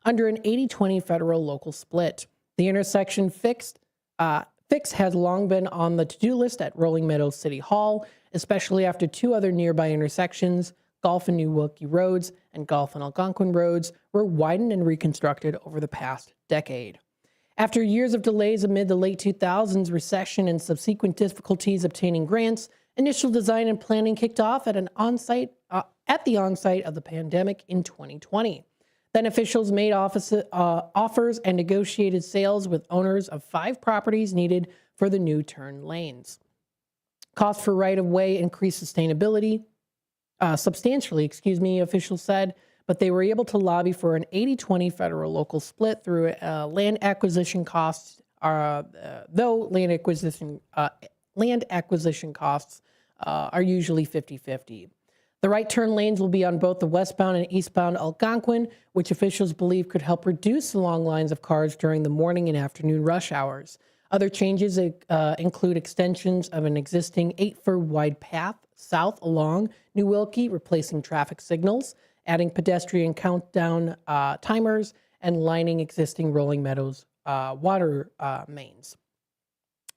under an 80-20 federal-local split. The intersection fix has long been on the to-do list at Rolling Meadows City Hall, especially after 2 other nearby intersections, Gulf and New Wilkie roads and Gulf and Algonquin roads, were widened and reconstructed over the past decade. After years of delays amid the late 2000s recession and subsequent difficulties obtaining grants, initial design and planning kicked off at the onset of the pandemic in 2020. Then officials made offers and negotiated sales with owners of 5 properties needed for the new turn lanes. Cost for right-of-way increased substantially, officials said, but they were able to lobby for an 80-20 federal-local split through land acquisition costs, though land acquisition costs are usually 50-50. The right turn lanes will be on both the westbound and eastbound Algonquin, which officials believe could help reduce the long lines of cars during the morning and afternoon rush hours. Other changes include extensions of an existing 8-foot wide path south along New Wilkie, replacing traffic signals, adding pedestrian countdown timers, and lining existing Rolling Meadows water mains.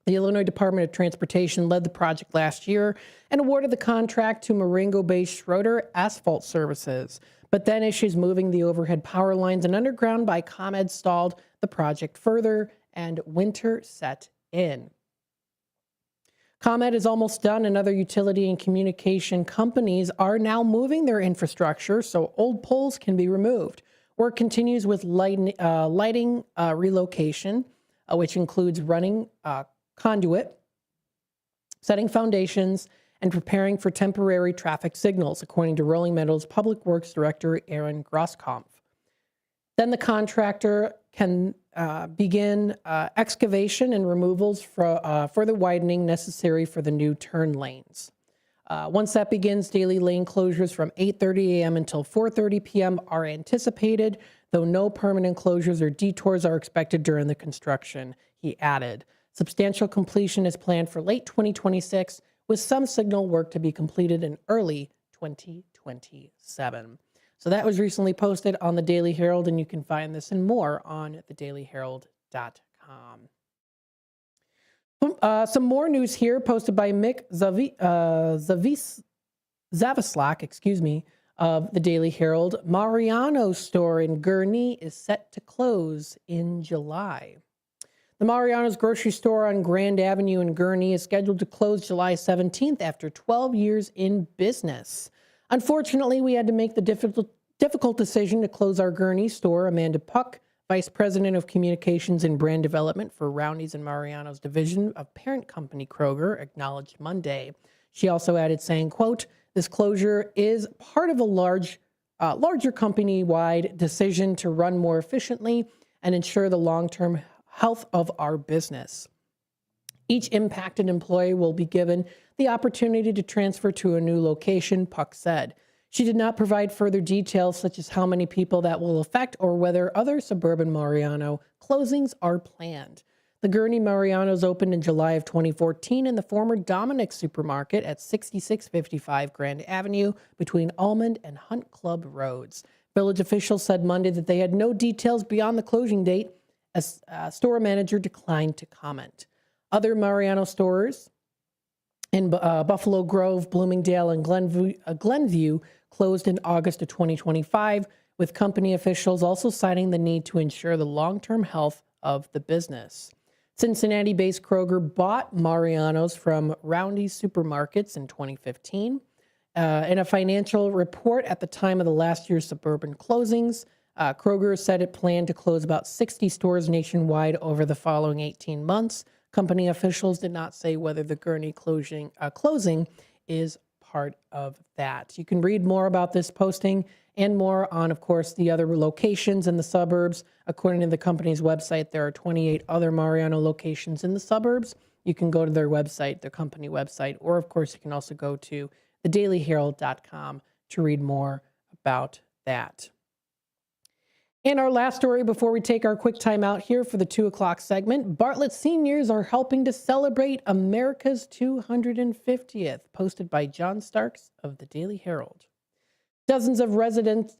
The Illinois Department of Transportation led the project last year and awarded the contract to Marengo-based Schroeder Asphalt Services. But then issues moving the overhead power lines and underground by ComEd stalled the project further, and winter set in. ComEd is almost done, and other utility and communication companies are now moving their infrastructure so old poles can be removed. Work continues with lighting relocation, which includes running conduit, setting foundations, and preparing for temporary traffic signals, according to Rolling Meadows Public Works Director Aaron Grosskampf. Then the contractor can begin excavation and removals for the widening necessary for the new turn lanes. Once that begins, daily lane closures from 8:30 a.m. until 4:30 p.m. are anticipated, though no permanent closures or detours are expected during the construction, he added. Substantial completion is planned for late 2026, with some signal work to be completed in early 2027. So that was recently posted on the Daily Herald, and you can find this and more on thedailyherald.com. Some more news here posted by Mick Zavislak, of the Daily Herald. Mariano's store in Gurnee is set to close in July. The Mariano's grocery store on Grand Avenue in Gurnee is scheduled to close July 17th after 12 years in business. Unfortunately, we had to make the difficult decision to close our Gurnee store. Amanda Puck, Vice President of Communications and Brand Development for Roundy's and Mariano's division of parent company Kroger, acknowledged Monday. She also added, saying, quote, "This closure is part of a larger company-wide decision to run more efficiently and ensure the long-term health of our business. Each impacted employee will be given the opportunity to transfer to a new location," Puck said. She did not provide further details such as how many people that will affect or whether other suburban Mariano closings are planned. The Gurnee Mariano's opened in July of 2014 in the former Dominic's supermarket at 6655 Grand Avenue between Almond and Hunt Club Roads. Village officials said Monday that they had no details beyond the closing date. A store manager declined to comment. Other Mariano stores in Buffalo Grove, Bloomingdale, and Glenview closed in August of 2025, with company officials also citing the need to ensure the long-term health of the business. Cincinnati-based Kroger bought Mariano's from Roundy's Supermarkets in 2015. In a financial report at the time of the last year's suburban closings, Kroger said it planned to close about 60 stores nationwide over the following 18 months. Company officials did not say whether the Gurnee closing is part of that. You can read more about this posting and more on, of course, the other locations in the suburbs. According to the company's website, there are 28 other Mariano locations in the suburbs. You can go to their website, their company website, or, of course, you can also go to thedailyherald.com to read more about that. And our last story before we take our quick time out here for the 2 o'clock segment, Bartlett seniors are helping to celebrate America's 250th, posted by John Starks of the Daily Herald. Dozens of residents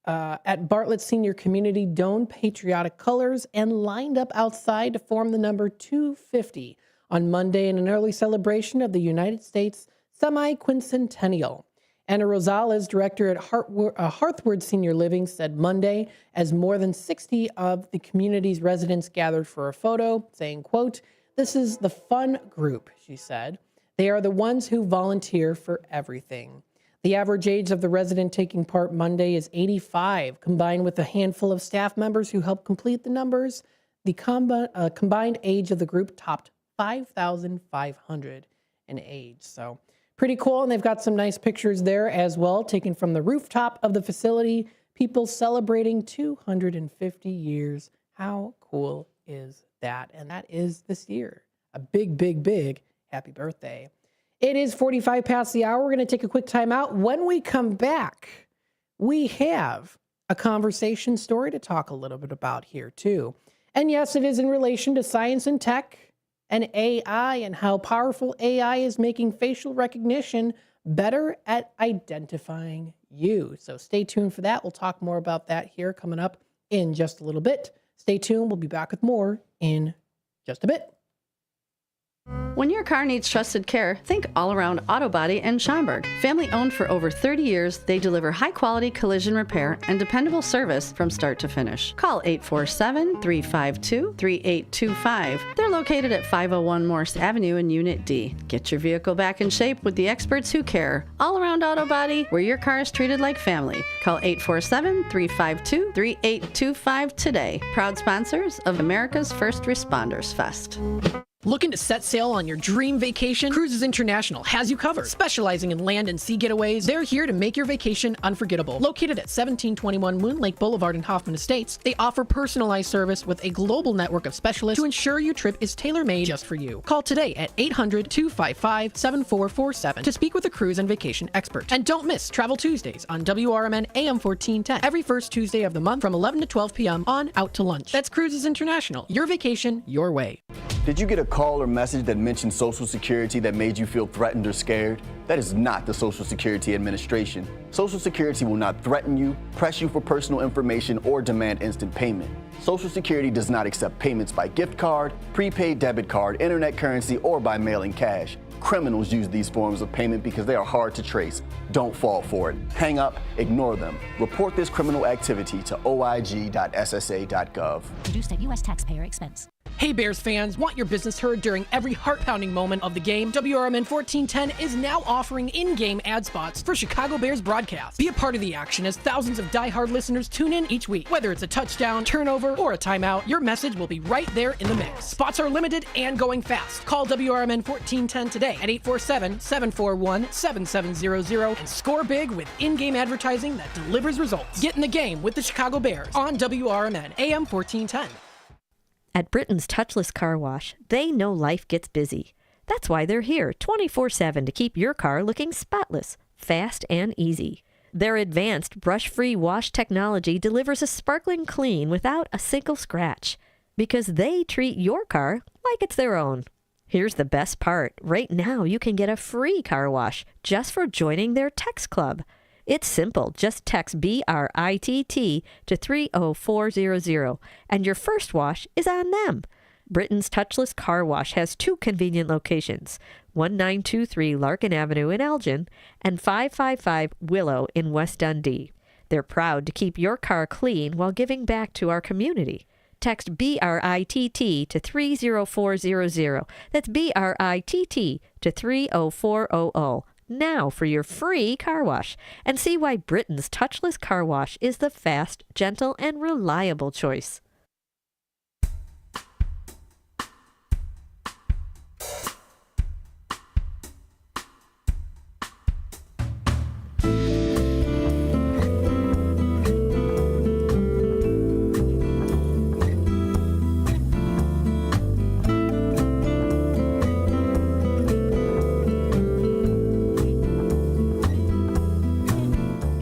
at Bartlett Senior Community donned patriotic colors and lined up outside to form the number 250 on Monday in an early celebration of the United States semi-quincentennial. Anna Rosales, director at Hearthwood Senior Living, said Monday as more than 60 of the community's residents gathered for a photo, saying, quote, "This is the fun group," she said. "They are the ones who volunteer for everything." The average age of the resident taking part Monday is 85, combined with a handful of staff members who helped complete the numbers. The combined age of the group topped 5,500 in age. So pretty cool, and they've got some nice pictures there as well, taken from the rooftop of the facility. People celebrating 250 years. How cool is that? And that is this year. A big, big, big happy birthday. It is 45 past the hour. We're going to take a quick time out. When we come back, we have a conversation story to talk a little bit about here too. And yes, it is in relation to science and tech and AI and how powerful AI is making facial recognition better at identifying you. So stay tuned for that. We'll talk more about that here coming up in just a little bit. Stay tuned. We'll be back with more in just a bit. When your car needs trusted care, think All Around Auto Body in Schaumburg. Family owned for over 30 years, they deliver high-quality collision repair and dependable service from start to finish. Call 847-352-3825. They're located at 501 Morse Avenue in Unit D. Get your vehicle back in shape with the experts who care. All Around Auto Body, where your car is treated like family. Call 847-352-3825 today. Proud sponsors of America's First Responders Fest. Looking to set sail on your dream vacation? Cruises International has you covered. Specializing in land and sea getaways, they're here to make your vacation unforgettable. Located at 1721 Moon Lake Boulevard in Hoffman Estates, they offer personalized service with a global network of specialists to ensure your trip is tailor-made just for you. Call today at 800-255-7447 to speak with a cruise and vacation expert. And don't miss Travel Tuesdays on WRMN AM 1410 every first Tuesday of the month from 11 to 12 p.m. on Out to Lunch. That's Cruises International. Your vacation, your way. Did you get a call or message that mentioned Social Security that made you feel threatened or scared? That is not the Social Security Administration. Social Security will not threaten you, press you for personal information, or demand instant payment. Social Security does not accept payments by gift card, prepaid debit card, internet currency, or by mailing cash. Criminals use these forms of payment because they are hard to trace. Don't fall for it. Hang up, ignore them. Report this criminal activity to oig.ssa.gov. Produced at U.S. taxpayer expense. Hey Bears fans, want your business heard during every heart-pounding moment of the game? WRMN 1410 is now offering in-game ad spots for Chicago Bears broadcasts. Be a part of the action as thousands of die-hard listeners tune in each week. Whether it's a touchdown, turnover, or a timeout, your message will be right there in the mix. Spots are limited and going fast. Call WRMN 1410 today at 847-741-7700 and score big with in-game advertising that delivers results. Get in the game with the Chicago Bears on WRMN AM 1410. At Britain's Touchless Car Wash, they know life gets busy. That's why they're here 24/7 to keep your car looking spotless, fast, and easy. Their advanced brush-free wash technology delivers a sparkling clean without a single scratch, because they treat your car like it's their own. Here's the best part. Right now, you can get a free car wash just for joining their text club. It's simple. Just text BRITT to 30400, and your first wash is on them. Britain's Touchless Car Wash has two convenient locations, 1923 Larkin Avenue in Elgin and 555 Willow in West Dundee. They're proud to keep your car clean while giving back to our community. Text BRITT to 30400. That's BRITT to 30400. Now for your free car wash, and see why Britain's Touchless Car Wash is the fast, gentle, and reliable choice.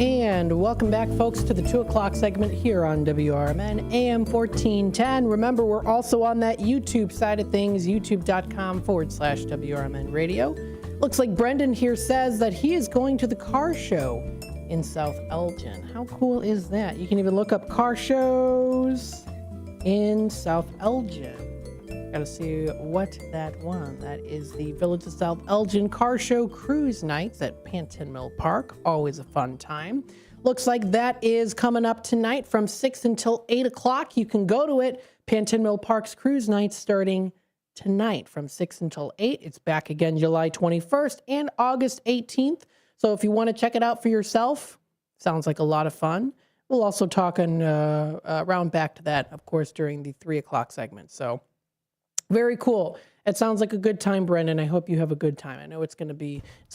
And welcome back, folks, to the 2 o'clock segment here on WRMN AM 1410. Remember, we're also on that YouTube side of things, youtube.com/WRMN radio. Looks like Brendan here says that he is going to the car show in South Elgin. How cool is that? You can even look up car shows in South Elgin. Got to see what that one. That is the Village of South Elgin Car Show Cruise Nights at Panton Mill Park. Always a fun time. Looks like that is coming up tonight from 6 until 8 o'clock. You can go to it. Panton Mill Park's Cruise Nights starting tonight from 6 until 8. It's back again July 21st and August 18th. So if you want to check it out for yourself, sounds like a lot of fun. We'll also talk around back to that, of course, during the 3 o'clock segment. So very cool. It sounds like a good time, Brendan. I hope you have a good time. I know it's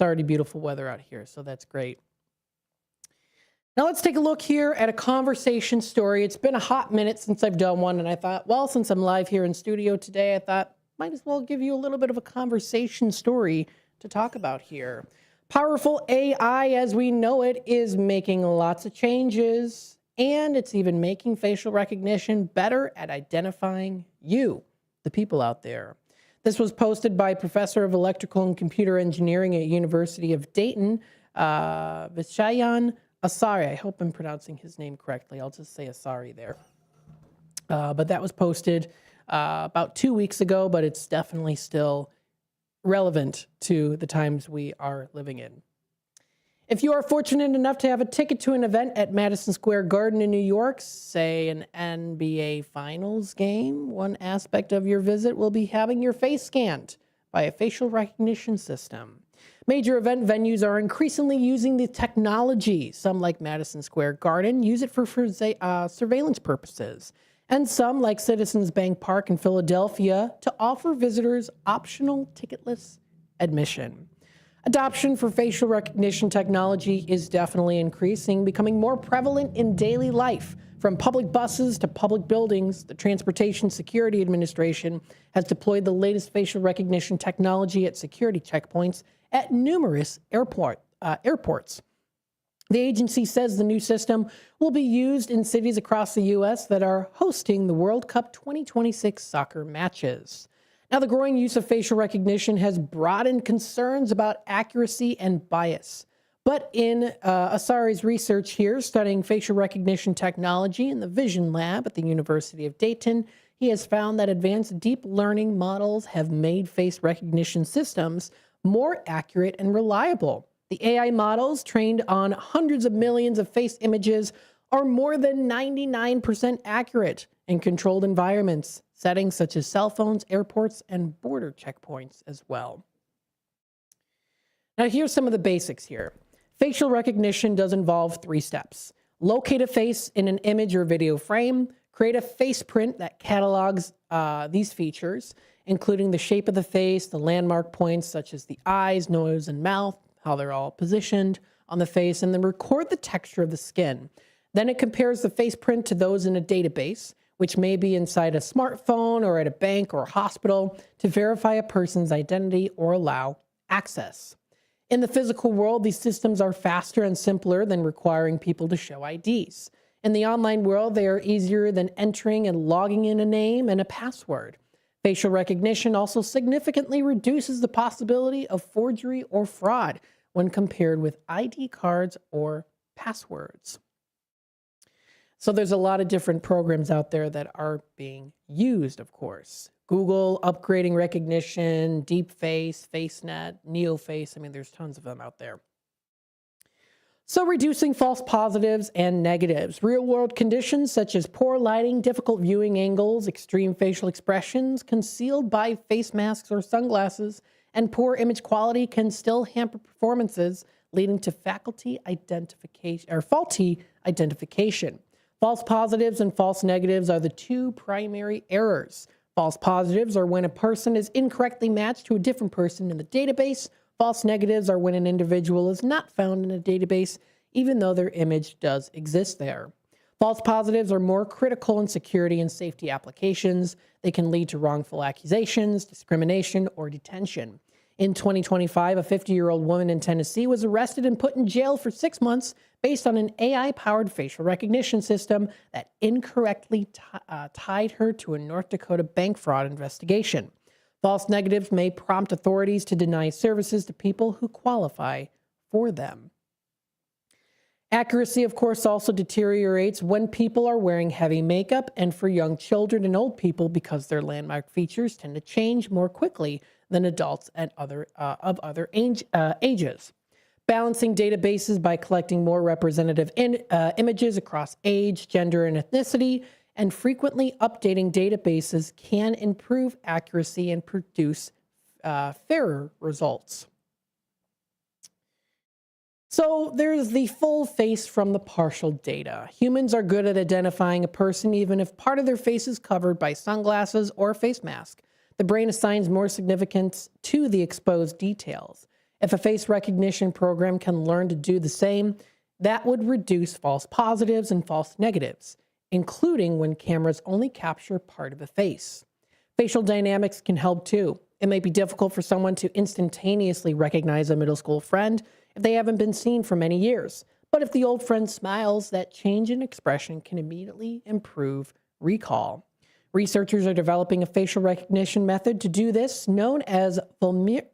already beautiful weather out here, so that's great. Now let's take a look here at a conversation story. It's been a hot minute since I've done one, and I thought, well, since I'm live here in studio today, I thought might as well give you a little bit of a conversation story to talk about here. Powerful AI, as we know it, is making lots of changes, and it's even making facial recognition better at identifying you, the people out there. This was posted by Professor of Electrical and Computer Engineering at University of Dayton, Vishayan Asari. I hope I'm pronouncing his name correctly. I'll just say Asari there. But that was posted about 2 weeks ago, but it's definitely still relevant to the times we are living in. If you are fortunate enough to have a ticket to an event at Madison Square Garden in New York, say an NBA Finals game, one aspect of your visit will be having your face scanned by a facial recognition system. Major event venues are increasingly using the technology. Some, like Madison Square Garden, use it for surveillance purposes. And some, like Citizens Bank Park in Philadelphia, to offer visitors optional ticketless admission. Adoption for facial recognition technology is definitely increasing, becoming more prevalent in daily life. From public buses to public buildings, the Transportation Security Administration has deployed the latest facial recognition technology at security checkpoints at numerous airports. The agency says the new system will be used in cities across the U.S. that are hosting the World Cup 2026 soccer matches. Now, the growing use of facial recognition has broadened concerns about accuracy and bias. But in Asari's research here, studying facial recognition technology in the Vision Lab at the University of Dayton, he has found that advanced deep learning models have made face recognition systems more accurate and reliable. The AI models, trained on hundreds of millions of face images, are more than 99% accurate in controlled environments, settings such as cell phones, airports, and border checkpoints as well. Now here's some of the basics here. Facial recognition does involve 3 steps. Locate a face in an image or video frame, create a face print that catalogs these features, including the shape of the face, the landmark points such as the eyes, nose, and mouth, how they're all positioned on the face, and then record the texture of the skin. Then it compares the face print to those in a database, which may be inside a smartphone or at a bank or hospital, to verify a person's identity or allow access. In the physical world, these systems are faster and simpler than requiring people to show IDs. In the online world, they are easier than entering and logging in a name and a password. Facial recognition also significantly reduces the possibility of forgery or fraud when compared with ID cards or passwords. So there's a lot of different programs out there that are being used, of course. Google upgrading recognition, DeepFace, FaceNet, NeoFace. I mean, there's tons of them out there. So reducing false positives and negatives. Real-world conditions such as poor lighting, difficult viewing angles, extreme facial expressions concealed by face masks or sunglasses, and poor image quality can still hamper performances, leading to faulty identification. False positives and false negatives are the 2 primary errors. False positives are when a person is incorrectly matched to a different person in the database. False negatives are when an individual is not found in a database, even though their image does exist there. False positives are more critical in security and safety applications. They can lead to wrongful accusations, discrimination, or detention. In 2025, a 50-year-old woman in Tennessee was arrested and put in jail for 6 months based on an AI-powered facial recognition system that incorrectly tied her to a North Dakota bank fraud investigation. False negatives may prompt authorities to deny services to people who qualify for them. Accuracy, of course, also deteriorates when people are wearing heavy makeup, and for young children and old people, because their landmark features tend to change more quickly than adults at other ages. Balancing databases by collecting more representative images across age, gender, and ethnicity, and frequently updating databases can improve accuracy and produce fairer results. So there's the full face from the partial data. Humans are good at identifying a person even if part of their face is covered by sunglasses or a face mask. The brain assigns more significance to the exposed details. If a face recognition program can learn to do the same, that would reduce false positives and false negatives, including when cameras only capture part of a face. Facial dynamics can help too. It may be difficult for someone to instantaneously recognize a middle school friend if they haven't been seen for many years. But if the old friend smiles, that change in expression can immediately improve recall. Researchers are developing a facial recognition method to do this, known as volumetric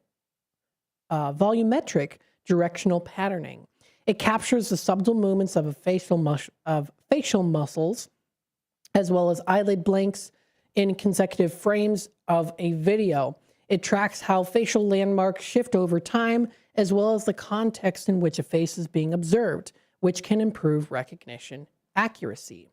directional patterning. It captures the subtle movements of facial muscles, as well as eyelid blinks in consecutive frames of a video. It tracks how facial landmarks shift over time, as well as the context in which a face is being observed, which can improve recognition accuracy.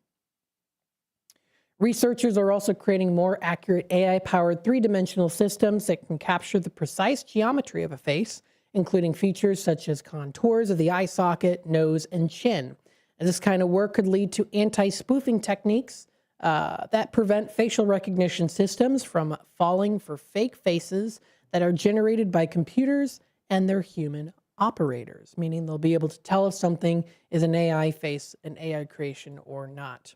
Researchers are also creating more accurate AI-powered 3-dimensional systems that can capture the precise geometry of a face, including features such as contours of the eye socket, nose, and chin. And this kind of work could lead to anti-spoofing techniques that prevent facial recognition systems from falling for fake faces that are generated by computers and their human operators, meaning they'll be able to tell if something is an AI face, an AI creation, or not.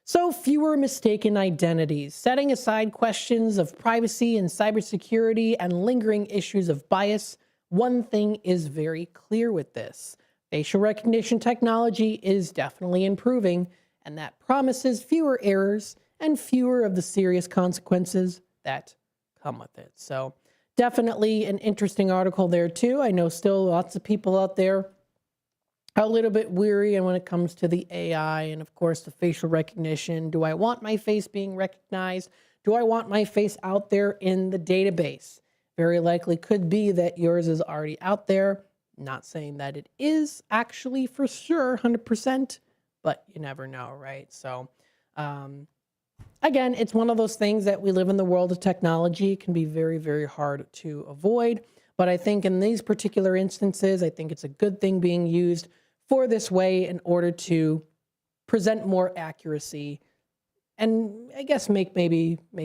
So fewer mistaken identities, setting aside questions of privacy and cybersecurity and lingering issues of bias. One thing is very clear with this. Facial recognition technology is definitely improving, and that promises fewer errors and fewer of the serious consequences that come with it. So definitely an interesting article there too. I know still lots of people out there are a little bit weary, and when it comes to the AI and of course the facial recognition, do I want my face being recognized? Do I want my face out there in the database? Very likely could be that yours is already out there. Not saying that it is actually for sure 100%, but you never know, right? So again, it's one of those things that we live in the world of technology. It can be very, very hard to avoid. But I think in these particular instances, I think it's a good thing being used for this way in order to present more accuracy and I guess make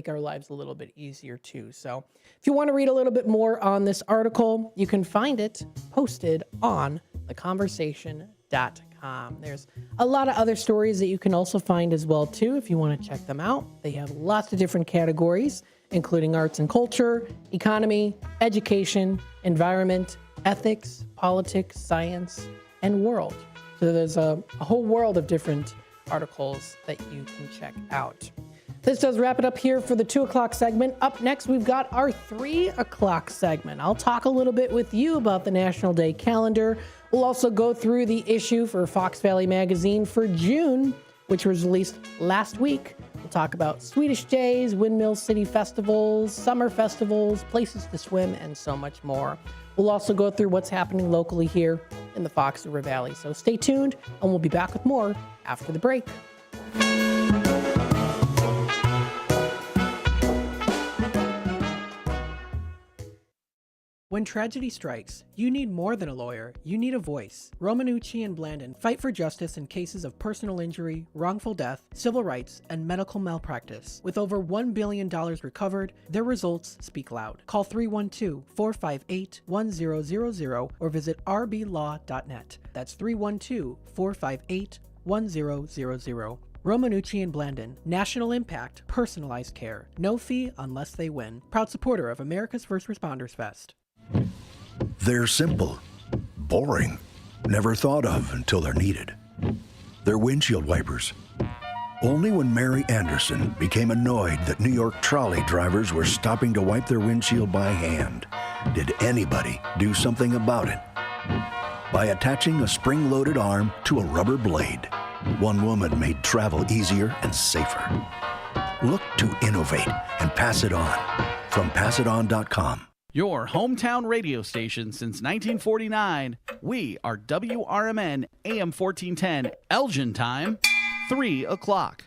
our lives a little bit easier too. So if you want to read a little bit more on this article, you can find it posted on theconversation.com. There's a lot of other stories that you can also find as well too if you want to check them out. They have lots of different categories, including arts and culture, economy, education, environment, ethics, politics, science, and world. So there's a whole world of different articles that you can check out. This does wrap it up here for the 2 o'clock segment. Up next, we've got our 3 o'clock segment. I'll talk a little bit with you about the National Day calendar. We'll also go through the issue for Fox Valley Magazine for June, which was released last week. We'll talk about Swedish days, Windmill City festivals, summer festivals, places to swim, and so much more. We'll also go through what's happening locally here in the Fox River Valley. So stay tuned, and we'll be back with more after the break. When tragedy strikes, you need more than a lawyer, you need a voice. Romanucci and Blandon fight for justice in cases of personal injury, wrongful death, civil rights, and medical malpractice. With over $1 billion recovered, their results speak loud. Call 312-458-1000 or visit rblaw.net. That's 312-458-1000. Romanucci and Blandon, national impact, personalized care. No fee unless they win. Proud supporter of America's First Responders Fest. They're simple, boring, never thought of until they're needed. They're windshield wipers. Only when Mary Anderson became annoyed that New York trolley drivers were stopping to wipe their windshield by hand did anybody do something about it. By attaching a spring-loaded arm to a rubber blade, one woman made travel easier and safer. Look to innovate and pass it on. From passiton.com. Your hometown radio station since 1949. We are WRMN AM 1410, Elgin time, 3 o'clock.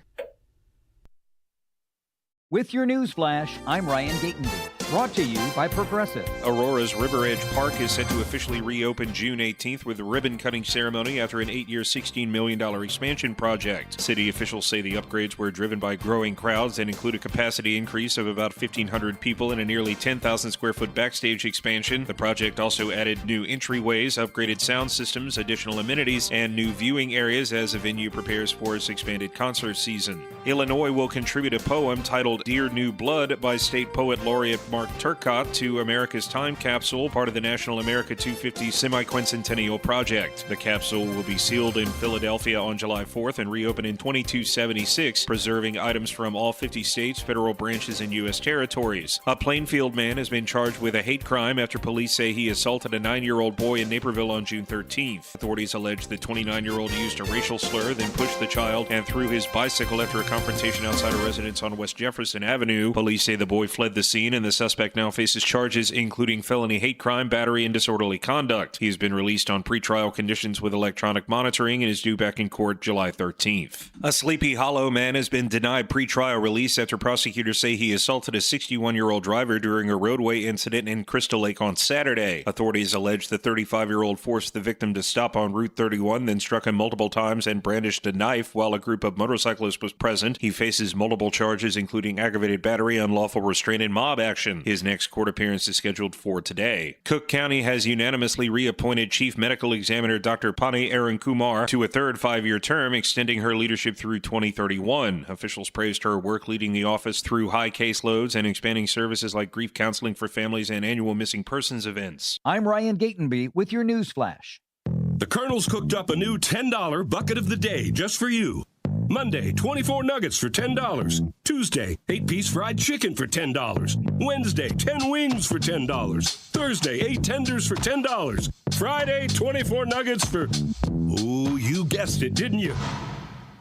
With your news flash, I'm Ryan Gatenby. Brought to you by Progressive. Aurora's River Edge Park is set to officially reopen June 18th with a ribbon-cutting ceremony after an 8-year, $16 million expansion project. City officials say the upgrades were driven by growing crowds and include a capacity increase of about 1,500 people and a nearly 10,000-square-foot backstage expansion. The project also added new entryways, upgraded sound systems, additional amenities, and new viewing areas as the venue prepares for its expanded concert season. Illinois will contribute a poem titled Dear New Blood by State Poet Laureate Mark Turcott to America's Time Capsule, part of the National America 250 Semi-Quincentennial Project. The capsule will be sealed in Philadelphia on July 4th and reopen in 2276, preserving items from all 50 states, federal branches, and U.S. territories. A Plainfield man has been charged with a hate crime after police say he assaulted a 9-year-old boy in Naperville on June 13th. Authorities allege the 29-year-old used a racial slur, then pushed the child and threw his bicycle after a confrontation outside a residence on West Jefferson Avenue. Police say the boy fled the scene and the suspect now faces charges including felony hate crime, battery, and disorderly conduct. He has been released on pretrial conditions with electronic monitoring and is due back in court July 13th. A Sleepy Hollow man has been denied pretrial release after prosecutors say he assaulted a 61-year-old driver during a roadway incident in Crystal Lake on Saturday. Authorities allege the 35-year-old forced the victim to stop on Route 31, then struck him multiple times and brandished a knife while a group of motorcyclists was present. He faces multiple charges including aggravated battery, unlawful restraint, and mob action. His next court appearance is scheduled for today. Cook County has unanimously reappointed Chief Medical Examiner Dr. Pani Arun Kumar to a third 5-year term, extending her leadership through 2031. Officials praised her work leading the office through high caseloads and expanding services like grief counseling for families and annual missing persons events. I'm Ryan Gatenby with your news flash. The Colonel's cooked up a new $10 bucket of the day just for you. Monday, 24 nuggets for $10. Tuesday, 8-piece fried chicken for $10. Wednesday, 10 wings for $10. Thursday, 8 tenders for $10. Friday, 24 nuggets for... Ooh, you guessed it, didn't you?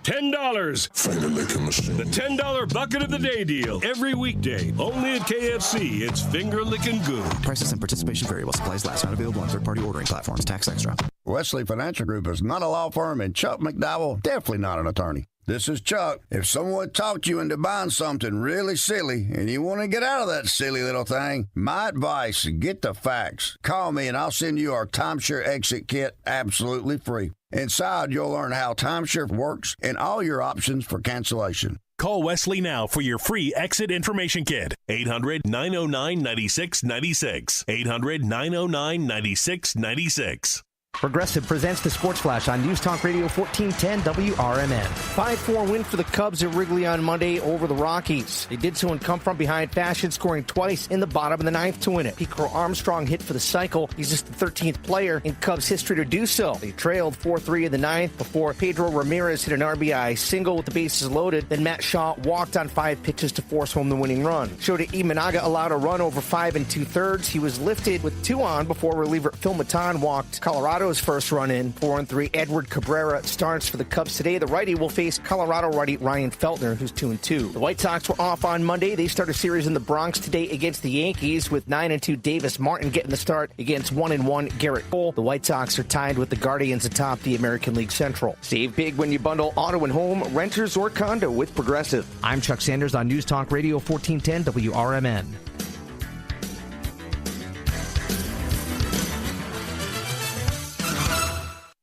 $10. Finger licking machine. The $10 bucket of the day deal. Every weekday. Only at KFC. It's finger licking good. Prices and participation vary while supplies last. Not available on third-party ordering platforms. Tax extra. Wesley Financial Group is not a law firm, and Chuck McDowell definitely not an attorney. This is Chuck. If someone talked you into buying something really silly and you want to get out of that silly little thing, my advice, get the facts. Call me and I'll send you our timeshare exit kit absolutely free. Inside, you'll learn how timeshare works and all your options for cancellation. Call Wesley now for your free exit information kit. 800-909-9696. 800-909-9696. Progressive presents the Sports Flash on News Talk Radio 1410 WRMN. 5-4 win for the Cubs at Wrigley on Monday over the Rockies. They did so in come-from-behind fashion, scoring twice in the bottom of the ninth to win it. Pico Armstrong hit for the cycle. He's just the 13th player in Cubs history to do so. They trailed 4-3 in the ninth before Pedro Ramirez hit an RBI single with the bases loaded. Then Matt Shaw walked on 5 pitches to force home the winning run. Shota Imanaga allowed a run over 5 2/3. He was lifted with 2 on before reliever Phil Matan walked Colorado's first run in. 4-3. Edward Cabrera starts for the Cubs today. The righty will face Colorado righty Ryan Feltner, who's 2-2. The White Sox were off on Monday. They start a series in the Bronx today against the Yankees, with 9-2 Davis Martin getting the start against 1-1 Garrett Cole. The White Sox are tied with the Guardians atop the American League Central. Save big when you bundle auto and home, renters, or condo with Progressive. I'm Chuck Sanders on News Talk Radio 1410 WRMN.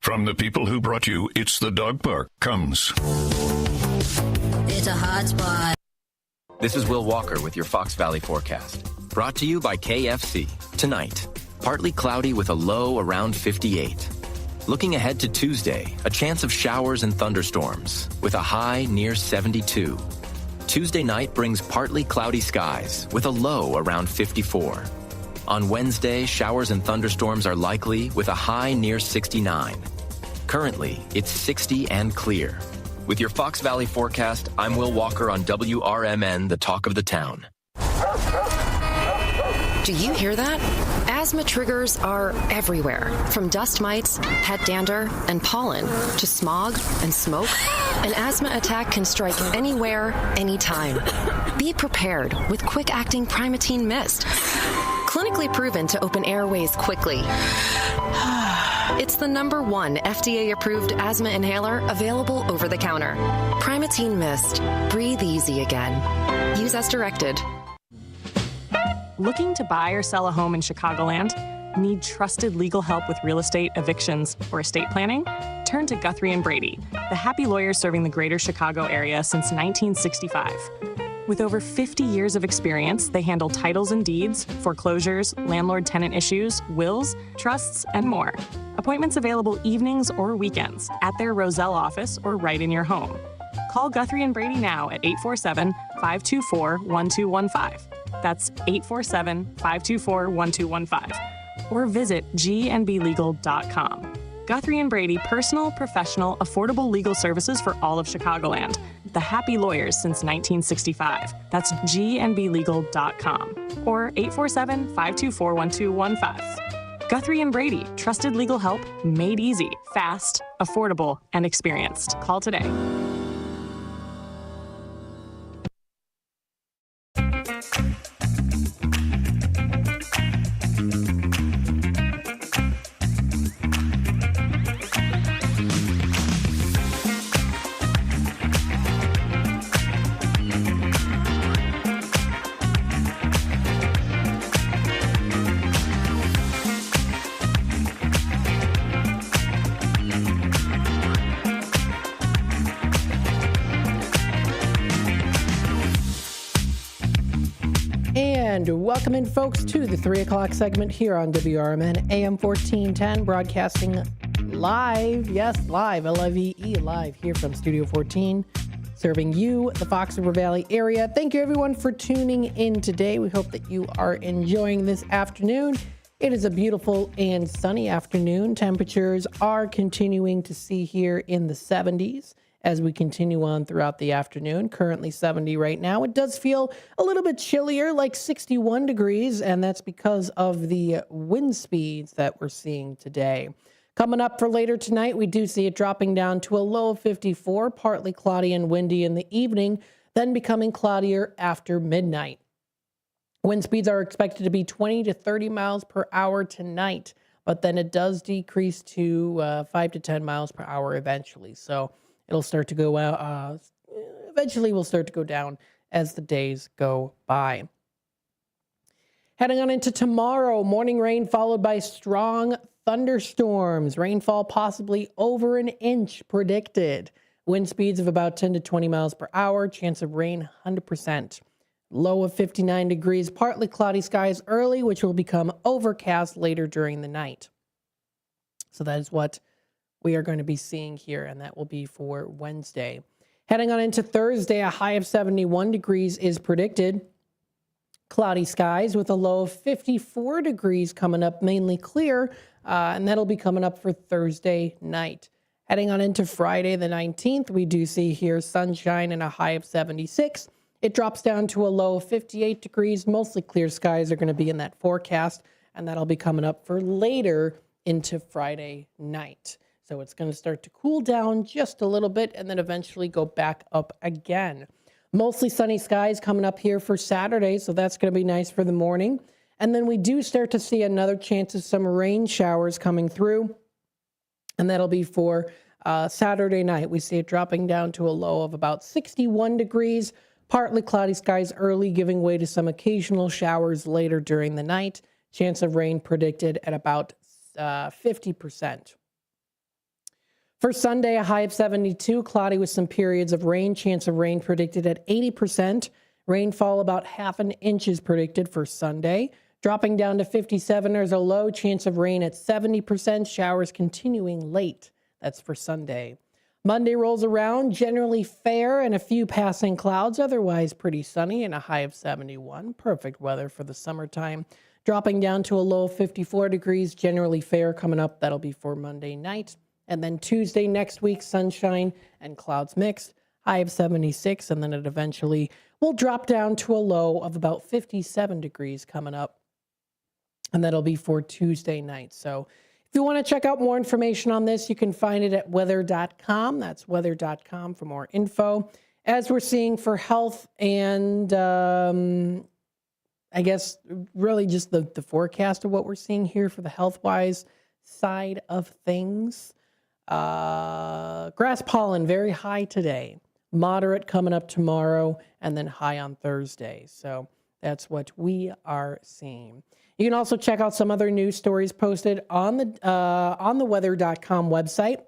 From the people who brought you It's the Dog Park comes. It's a hot spot. This is Will Walker with your Fox Valley forecast. Brought to you by KFC. Tonight, partly cloudy with a low around 58. Looking ahead to Tuesday, a chance of showers and thunderstorms with a high near 72. Tuesday night brings partly cloudy skies with a low around 54. On Wednesday, showers and thunderstorms are likely with a high near 69. Currently, it's 60 and clear. With your Fox Valley forecast, I'm Will Walker on WRMN, the talk of the town. Do you hear that? Asthma triggers are everywhere, from dust mites, pet dander, and pollen, to smog and smoke. An asthma attack can strike anywhere, anytime. Be prepared with quick-acting Primatene Mist. Clinically proven to open airways quickly. It's the #1 FDA-approved asthma inhaler available over the counter. Primatene Mist. Breathe easy again. Use as directed. Looking to buy or sell a home in Chicagoland? Need trusted legal help with real estate, evictions, or estate planning? Turn to Guthrie & Brady, the happy lawyers serving the greater Chicago area since 1965. With over 50 years of experience, they handle titles and deeds, foreclosures, landlord-tenant issues, wills, trusts, and more. Appointments available evenings or weekends at their Roselle office or right in your home. Call Guthrie & Brady now at 847-524-1215. That's 847-524-1215. Or visit gnblegal.com. Guthrie & Brady, personal, professional, affordable legal services for all of Chicagoland. The happy lawyers since 1965. That's gnblegal.com. Or 847-524-1215. Guthrie & Brady, trusted legal help made easy, fast, affordable, and experienced. Call today. And welcome in, folks, to the 3 o'clock segment here on WRMN AM 1410, broadcasting live, yes, live, L-I-V-E, live here from Studio 14, serving you, the Fox River Valley area. Thank you, everyone, for tuning in today. We hope that you are enjoying this afternoon. It is a beautiful and sunny afternoon. Temperatures are continuing to see here in the 70s. As we continue on throughout the afternoon. Currently 70 right now. It does feel a little bit chillier, like 61 degrees, and that's because of the wind speeds that we're seeing today. Coming up for later tonight, we do see it dropping down to a low of 54, partly cloudy and windy in the evening, then becoming cloudier after midnight. Wind speeds are expected to be 20 to 30 miles per hour tonight, but then it does decrease to 5 to 10 miles per hour eventually. So it'll start to go out. Eventually, will start to go down as the days go by. Heading on into tomorrow, morning rain followed by strong thunderstorms. Rainfall possibly over an inch predicted. Wind speeds of about 10 to 20 miles per hour. Chance of rain 100%. Low of 59 degrees. Partly cloudy skies early, which will become overcast later during the night. So that is what we are going to be seeing here, and that will be for Wednesday. Heading on into Thursday, a high of 71 degrees is predicted. Cloudy skies with a low of 54 degrees coming up, mainly clear, and that'll be coming up for Thursday night. Heading on into Friday the 19th, we do see here sunshine and a high of 76. It drops down to a low of 58 degrees. Mostly clear skies are going to be in that forecast, and that'll be coming up for later into Friday night. So it's going to start to cool down just a little bit and then eventually go back up again. Mostly sunny skies coming up here for Saturday, so that's going to be nice for the morning. And then we do start to see another chance of some rain showers coming through, and that'll be for Saturday night. We see it dropping down to a low of about 61 degrees, partly cloudy skies early, giving way to some occasional showers later during the night. Chance of rain predicted at about 50%. For Sunday, a high of 72, cloudy with some periods of rain. Chance of rain predicted at 80%. Rainfall about half an inch is predicted for Sunday. Dropping down to 57, there's a low chance of rain at 70%. Showers continuing late. That's for Sunday. Monday rolls around, generally fair and a few passing clouds. Otherwise pretty sunny and a high of 71. Perfect weather for the summertime. Dropping down to a low of 54 degrees, generally fair coming up. That'll be for Monday night. And then Tuesday next week, sunshine and clouds mixed, high of 76, and then it eventually will drop down to a low of about 57 degrees coming up. And that'll be for Tuesday night. So if you want to check out more information on this, you can find it at weather.com. That's weather.com for more info. As we're seeing for health and I guess really just the forecast of what we're seeing here for the health-wise side of things. Grass pollen, very high today. Moderate coming up tomorrow, and then high on Thursday. So that's what we are seeing. You can also check out some other news stories posted on the weather.com website.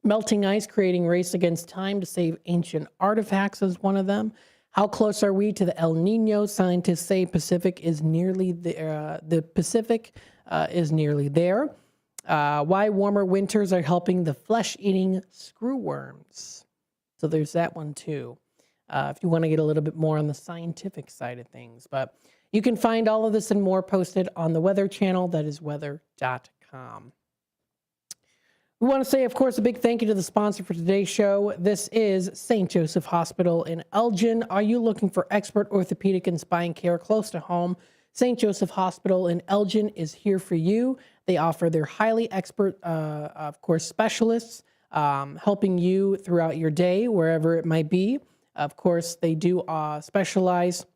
Melting ice creating race against time to save ancient artifacts is one of them. How close are we to the El Nino? Scientists say Pacific is nearly there. The Pacific is nearly there. Why warmer winters are helping the flesh-eating screwworms. So there's that one too, if you want to get a little bit more on the scientific side of things. But you can find all of this and more posted on the Weather channel. That is weather.com. We want to say, of course, a big thank you to the sponsor for today's show. This is St. Joseph Hospital in Elgin. Are you looking for expert orthopedic and spine care close to home? St. Joseph Hospital in Elgin is here for you. They offer their highly expert, of course, specialists helping you throughout your day, wherever it might be. Of course, they do specialize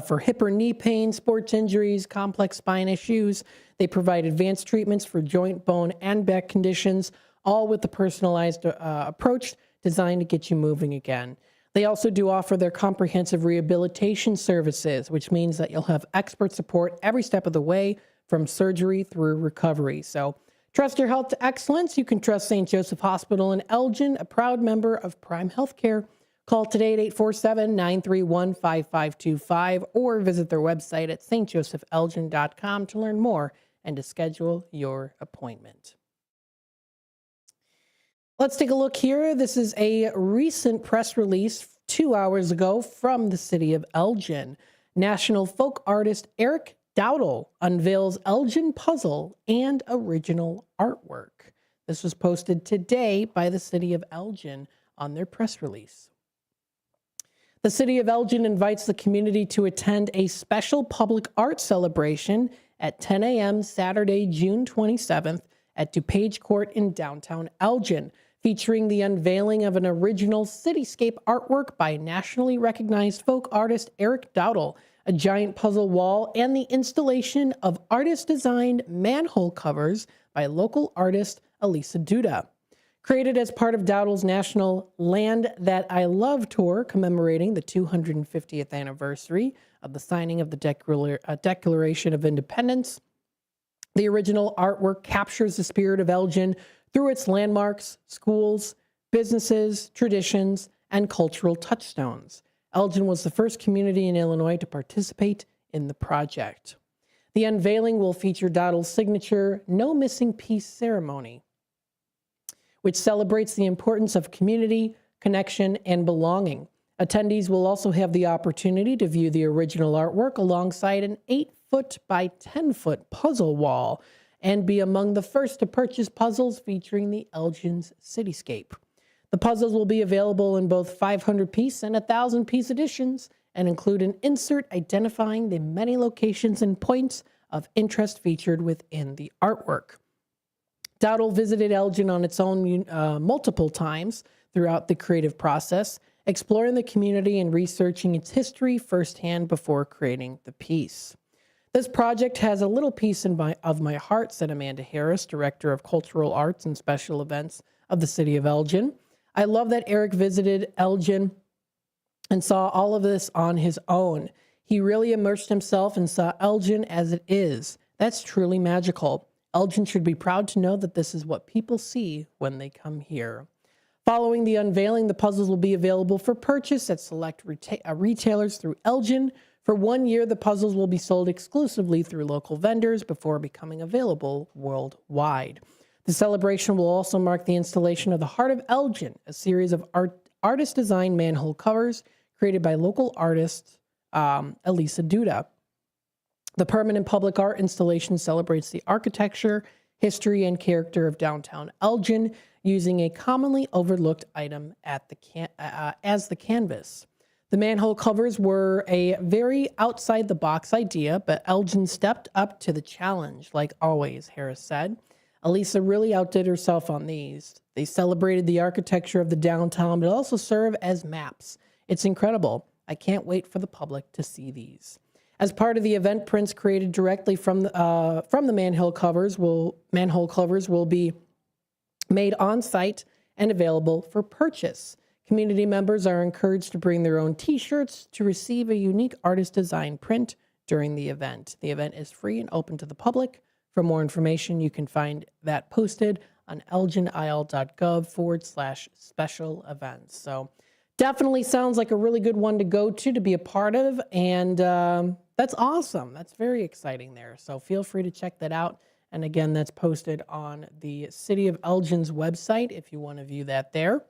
for hip or knee pain, sports injuries, complex spine issues. They provide advanced treatments for joint, bone, and back conditions, all with the personalized approach designed to get you moving again. They also do offer their comprehensive rehabilitation services, which means that you'll have expert support every step of the way from surgery through recovery. So trust your health to excellence. You can trust St. Joseph Hospital in Elgin, a proud member of Prime Healthcare. Call today at 847-931-5525 or visit their website at stjosephelgin.com to learn more and to schedule your appointment. Let's take a look here. This is a recent press release 2 hours ago from the city of Elgin. National folk artist Eric Dowdle unveils Elgin puzzle and original artwork. This was posted today by the city of Elgin on their press release. The city of Elgin invites the community to attend a special public art celebration at 10 a.m. Saturday, June 27th at DuPage Court in downtown Elgin, featuring the unveiling of an original cityscape artwork by nationally recognized folk artist Eric Dowdle, a giant puzzle wall, and the installation of artist-designed manhole covers by local artist Elisa Duda. Created as part of Dowdle's National Land That I Love tour commemorating the 250th anniversary of the signing of the Declaration of Independence, the original artwork captures the spirit of Elgin through its landmarks, schools, businesses, traditions, and cultural touchstones. Elgin was the first community in Illinois to participate in the project. The unveiling will feature Dowdle's signature No Missing Piece ceremony, which celebrates the importance of community, connection, and belonging. Attendees will also have the opportunity to view the original artwork alongside an 8-foot by 10-foot puzzle wall and be among the first to purchase puzzles featuring the Elgin's cityscape. The puzzles will be available in both 500-piece and 1,000-piece editions and include an insert identifying the many locations and points of interest featured within the artwork. Dowdle visited Elgin on its own multiple times throughout the creative process, exploring the community and researching its history firsthand before creating the piece. This project has a little piece of my heart, said Amanda Harris, Director of Cultural Arts and Special Events of the City of Elgin. I love that Eric visited Elgin and saw all of this on his own. He really immersed himself and saw Elgin as it is. That's truly magical. Elgin should be proud to know that this is what people see when they come here. Following the unveiling, the puzzles will be available for purchase at select retailers through Elgin. For 1 year, the puzzles will be sold exclusively through local vendors before becoming available worldwide. The celebration will also mark the installation of the Heart of Elgin, a series of artist-designed manhole covers created by local artist Elisa Duda. The permanent public art installation celebrates the architecture, history, and character of downtown Elgin, using a commonly overlooked item at as the canvas. The manhole covers were a very outside-the-box idea, but Elgin stepped up to the challenge, like always, Harris said. Elisa really outdid herself on these. They celebrated the architecture of the downtown, but also serve as maps. It's incredible. I can't wait for the public to see these. As part of the event, prints created directly from the manhole covers will be made on site and available for purchase. Community members are encouraged to bring their own T-shirts to receive a unique artist-designed print during the event. The event is free and open to the public. For more information, you can find that posted on elginil.gov/special events. So definitely sounds like a really good one to go to be a part of, and that's awesome. That's very exciting there. So feel free to check that out. And again, that's posted on the City of Elgin's website if you want to view that there.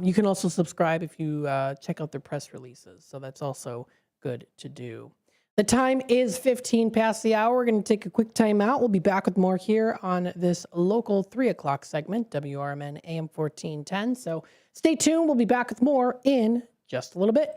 You can also subscribe if you check out their press releases. So that's also good to do. The time is 15 past the hour. We're going to take a quick time out. We'll be back with more here on this local 3 o'clock segment, WRMN AM 1410. So stay tuned. We'll be back with more in just a little bit.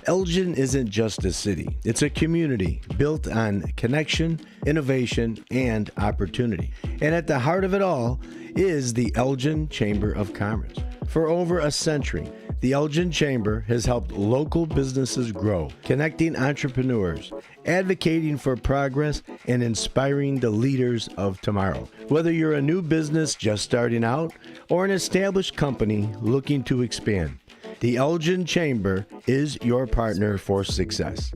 Elgin isn't just a city. It's a community built on connection, innovation, and opportunity. And at the heart of it all is the Elgin Chamber of Commerce. For over a century, the Elgin Chamber has helped local businesses grow, connecting entrepreneurs, advocating for progress, and inspiring the leaders of tomorrow. Whether you're a new business just starting out or an established company looking to expand, the Elgin Chamber is your partner for success.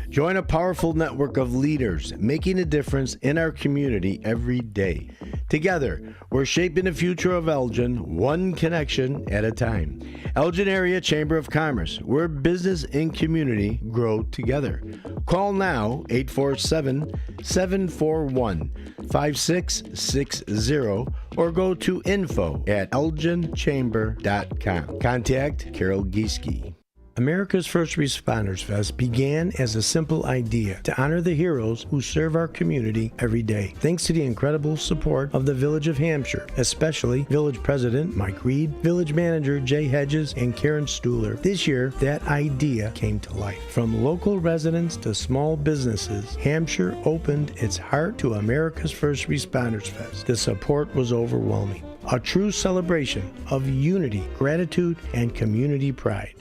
Join a powerful network of leaders making a difference in our community every day. Together, we're shaping the future of Elgin, one connection at a time. Elgin Area Chamber of Commerce, where business and community grow together. Call now, 847-741-5660, or go to info@elginchamber.com. Contact Carol Gieske. America's First Responders Fest began as a simple idea to honor the heroes who serve our community every day. Thanks to the incredible support of the Village of Hampshire, especially Village President Mike Reed, Village Manager Jay Hedges, and Karen Stuhler. This year, that idea came to life. From local residents to small businesses, Hampshire opened its heart to America's First Responders Fest. The support was overwhelming. A true celebration of unity, gratitude, and community pride.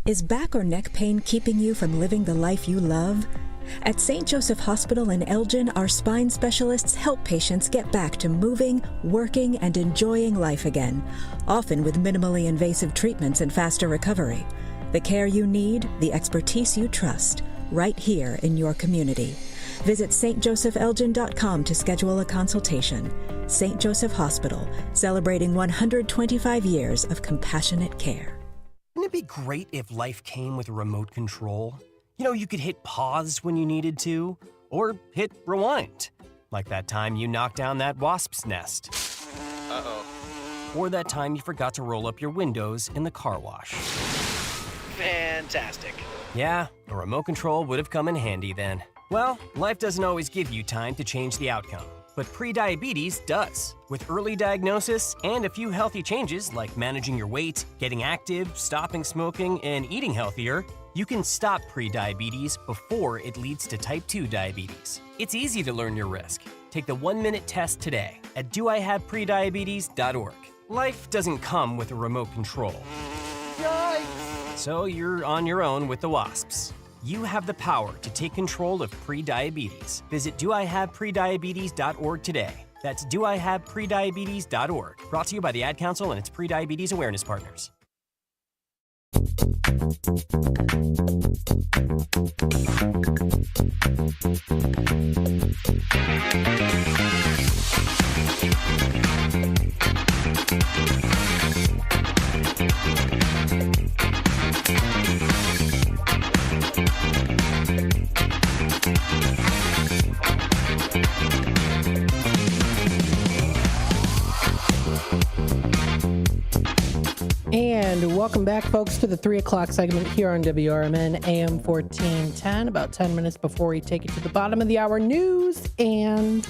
Is back or neck pain keeping you from living the life you love? At St. Joseph Hospital in Elgin, our spine specialists help patients get back to moving, working, and enjoying life again, often with minimally invasive treatments and faster recovery. The care you need, the expertise you trust, right here in your community. Visit stjosephelgin.com to schedule a consultation. St. Joseph Hospital, celebrating 125 years of compassionate care. Wouldn't it be great if life came with a remote control? You know, you could hit pause when you needed to, or hit rewind. Like that time you knocked down that wasp's nest. Uh-oh. Or that time you forgot to roll up your windows in the car wash. Fantastic. Yeah, a remote control would have come in handy then. Well, life doesn't always give you time to change the outcome, but prediabetes does. With early diagnosis and a few healthy changes like managing your weight, getting active, stopping smoking, and eating healthier, you can stop prediabetes before it leads to type 2 diabetes. It's easy to learn your risk. Take the 1-minute test today at doihaveprediabetes.org. Life doesn't come with a remote control. Yikes! So you're on your own with the wasps. You have the power to take control of prediabetes. Visit doihaveprediabetes.org today. That's doihaveprediabetes.org. Brought to you by the Ad Council and its Prediabetes Awareness Partners. And welcome back, folks, to the 3 o'clock segment here on WRMN AM 1410. About 10 minutes before we take it to the bottom of the hour, news and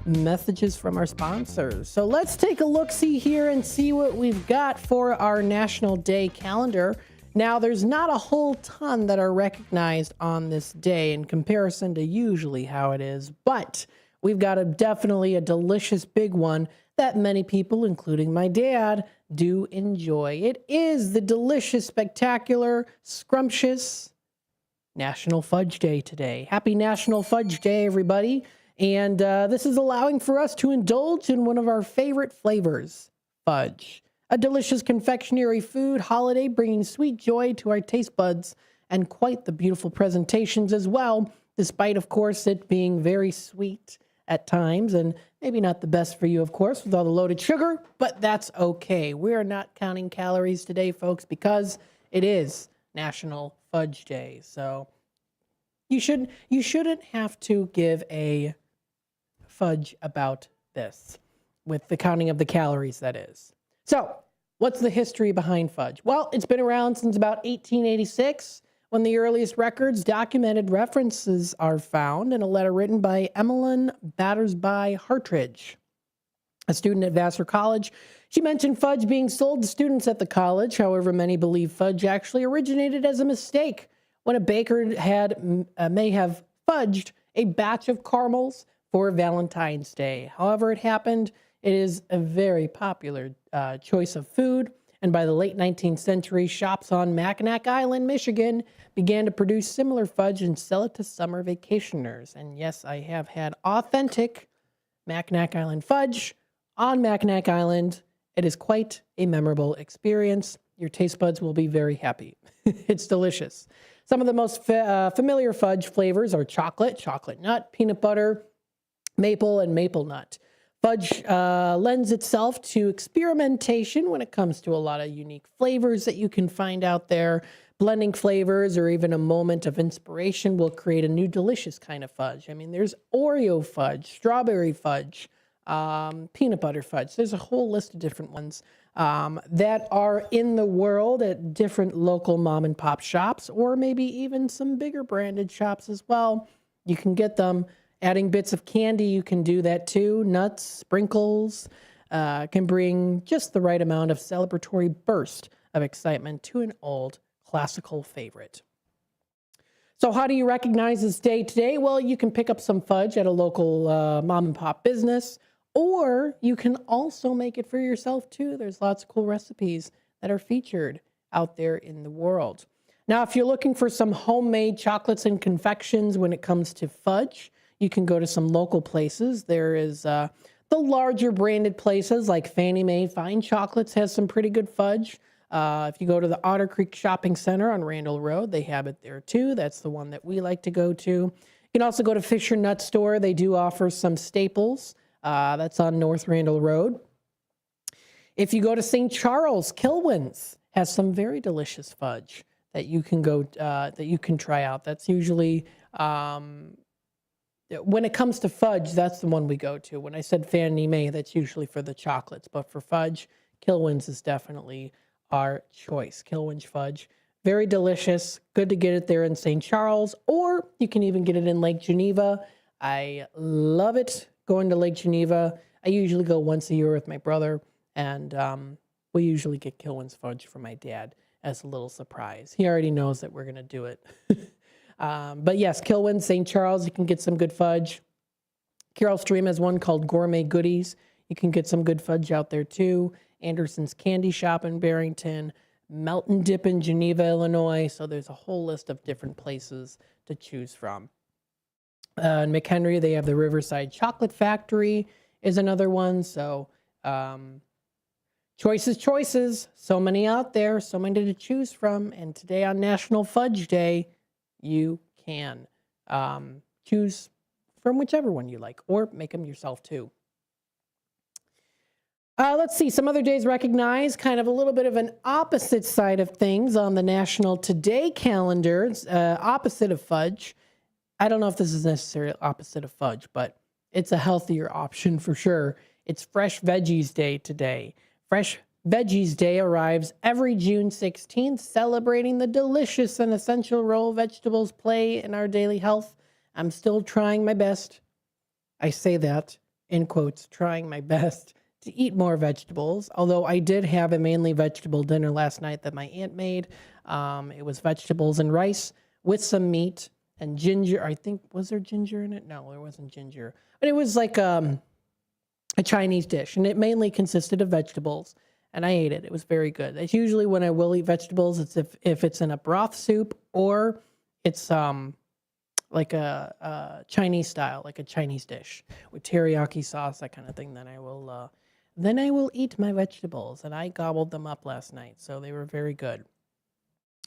messages from our sponsors. So let's take a look-see here and see what we've got for our National Day calendar. Now, there's not a whole ton that are recognized on this day in comparison to usually how it is, but we've got definitely a delicious big one that many people, including my dad, do enjoy. It is the delicious, spectacular, scrumptious National Fudge Day today. Happy National Fudge Day, everybody. And this is allowing for us to indulge in one of our favorite flavors, fudge. A delicious confectionery food holiday bringing sweet joy to our taste buds and quite the beautiful presentations as well, despite, of course, it being very sweet at times and maybe not the best for you, of course, with all the loaded sugar, but that's okay. We are not counting calories today, folks, because it is National Fudge Day. So you shouldn't have to give a fudge about this with the counting of the calories, that is. So what's the history behind fudge? Well, it's been around since about 1886, when the earliest records documented references are found in a letter written by Emmeline Battersby Hartridge, a student at Vassar College. She mentioned fudge being sold to students at the college. However, many believe fudge actually originated as a mistake when a baker may have fudged a batch of caramels for Valentine's Day. However it happened, it is a very popular choice of food. And by the late 19th century, shops on Mackinac Island, Michigan, began to produce similar fudge and sell it to summer vacationers. And yes, I have had authentic Mackinac Island fudge on Mackinac Island. It is quite a memorable experience. Your taste buds will be very happy. It's delicious. Some of the most familiar fudge flavors are chocolate, chocolate nut, peanut butter, maple, and maple nut. Fudge lends itself to experimentation when it comes to a lot of unique flavors that you can find out there. Blending flavors or even a moment of inspiration will create a new delicious kind of fudge. I mean, there's Oreo fudge, strawberry fudge, peanut butter fudge. There's a whole list of different ones that are in the world at different local mom and pop shops, or maybe even some bigger branded shops as well. You can get them. Adding bits of candy, you can do that too. Nuts, sprinkles, can bring just the right amount of celebratory burst of excitement to an old classical favorite. So how do you recognize this day today? Well, you can pick up some fudge at a local mom and pop business, or you can also make it for yourself too. There's lots of cool recipes that are featured out there in the world. Now, if you're looking for some homemade chocolates and confections when it comes to fudge, you can go to some local places. There is the larger branded places like Fannie Mae Fine Chocolates has some pretty good fudge. If you go to the Otter Creek Shopping Center on Randall Road, they have it there too. That's the one that we like to go to. You can also go to Fisher Nut Store. They do offer some staples. That's on North Randall Road. If you go to St. Charles, Kilwins has some very delicious fudge that you can try out. That's usually when it comes to fudge, that's the one we go to. When I said Fannie Mae, that's usually for the chocolates, but for fudge, Kilwins is definitely our choice. Kilwins fudge, very delicious. Good to get it there in St. Charles, or you can even get it in Lake Geneva. I love it going to Lake Geneva. I usually go once a year with my brother, and we usually get Kilwins fudge for my dad as a little surprise. He already knows that we're going to do it. But yes, Kilwins, St. Charles, you can get some good fudge. Carroll Stream has one called Gourmet Goodies. You can get some good fudge out there too. Anderson's Candy Shop in Barrington, Melt and Dip in Geneva, Illinois. So there's a whole list of different places to choose from. In McHenry, they have the Riverside Chocolate Factory is another one. So choices. So many out there, so many to choose from. And today on National Fudge Day, you can choose from whichever one you like, or make them yourself too. Let's see, some other days recognized, kind of a little bit of an opposite side of things on the National Today calendar. It's opposite of fudge. I don't know if this is necessarily opposite of fudge, but it's a healthier option for sure. It's Fresh Veggies Day today. Fresh Veggies Day arrives every June 16th, celebrating the delicious and essential role vegetables play in our daily health. I'm still trying my best. I say that in quotes, trying my best to eat more vegetables, although I did have a mainly vegetable dinner last night that my aunt made. It was vegetables and rice with some meat and ginger. I think, was there ginger in it? No, there wasn't ginger. But it was like a Chinese dish, and it mainly consisted of vegetables, and I ate it. It was very good. It's usually when I will eat vegetables, it's if it's in a broth soup or it's like a Chinese style, like a Chinese dish with teriyaki sauce, that kind of thing. Then I will eat my vegetables, and I gobbled them up last night, so they were very good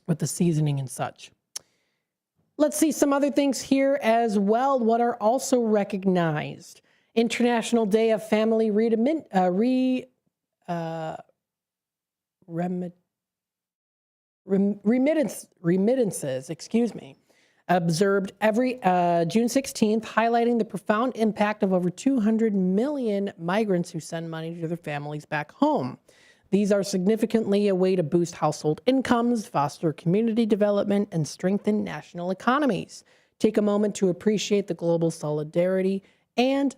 with the seasoning and such. Let's see some other things here as well. What are also recognized? International Day of Family Remittances, observed every June 16th, highlighting the profound impact of over 200 million migrants who send money to their families back home. These are significantly a way to boost household incomes, foster community development, and strengthen national economies. Take a moment to appreciate the global solidarity and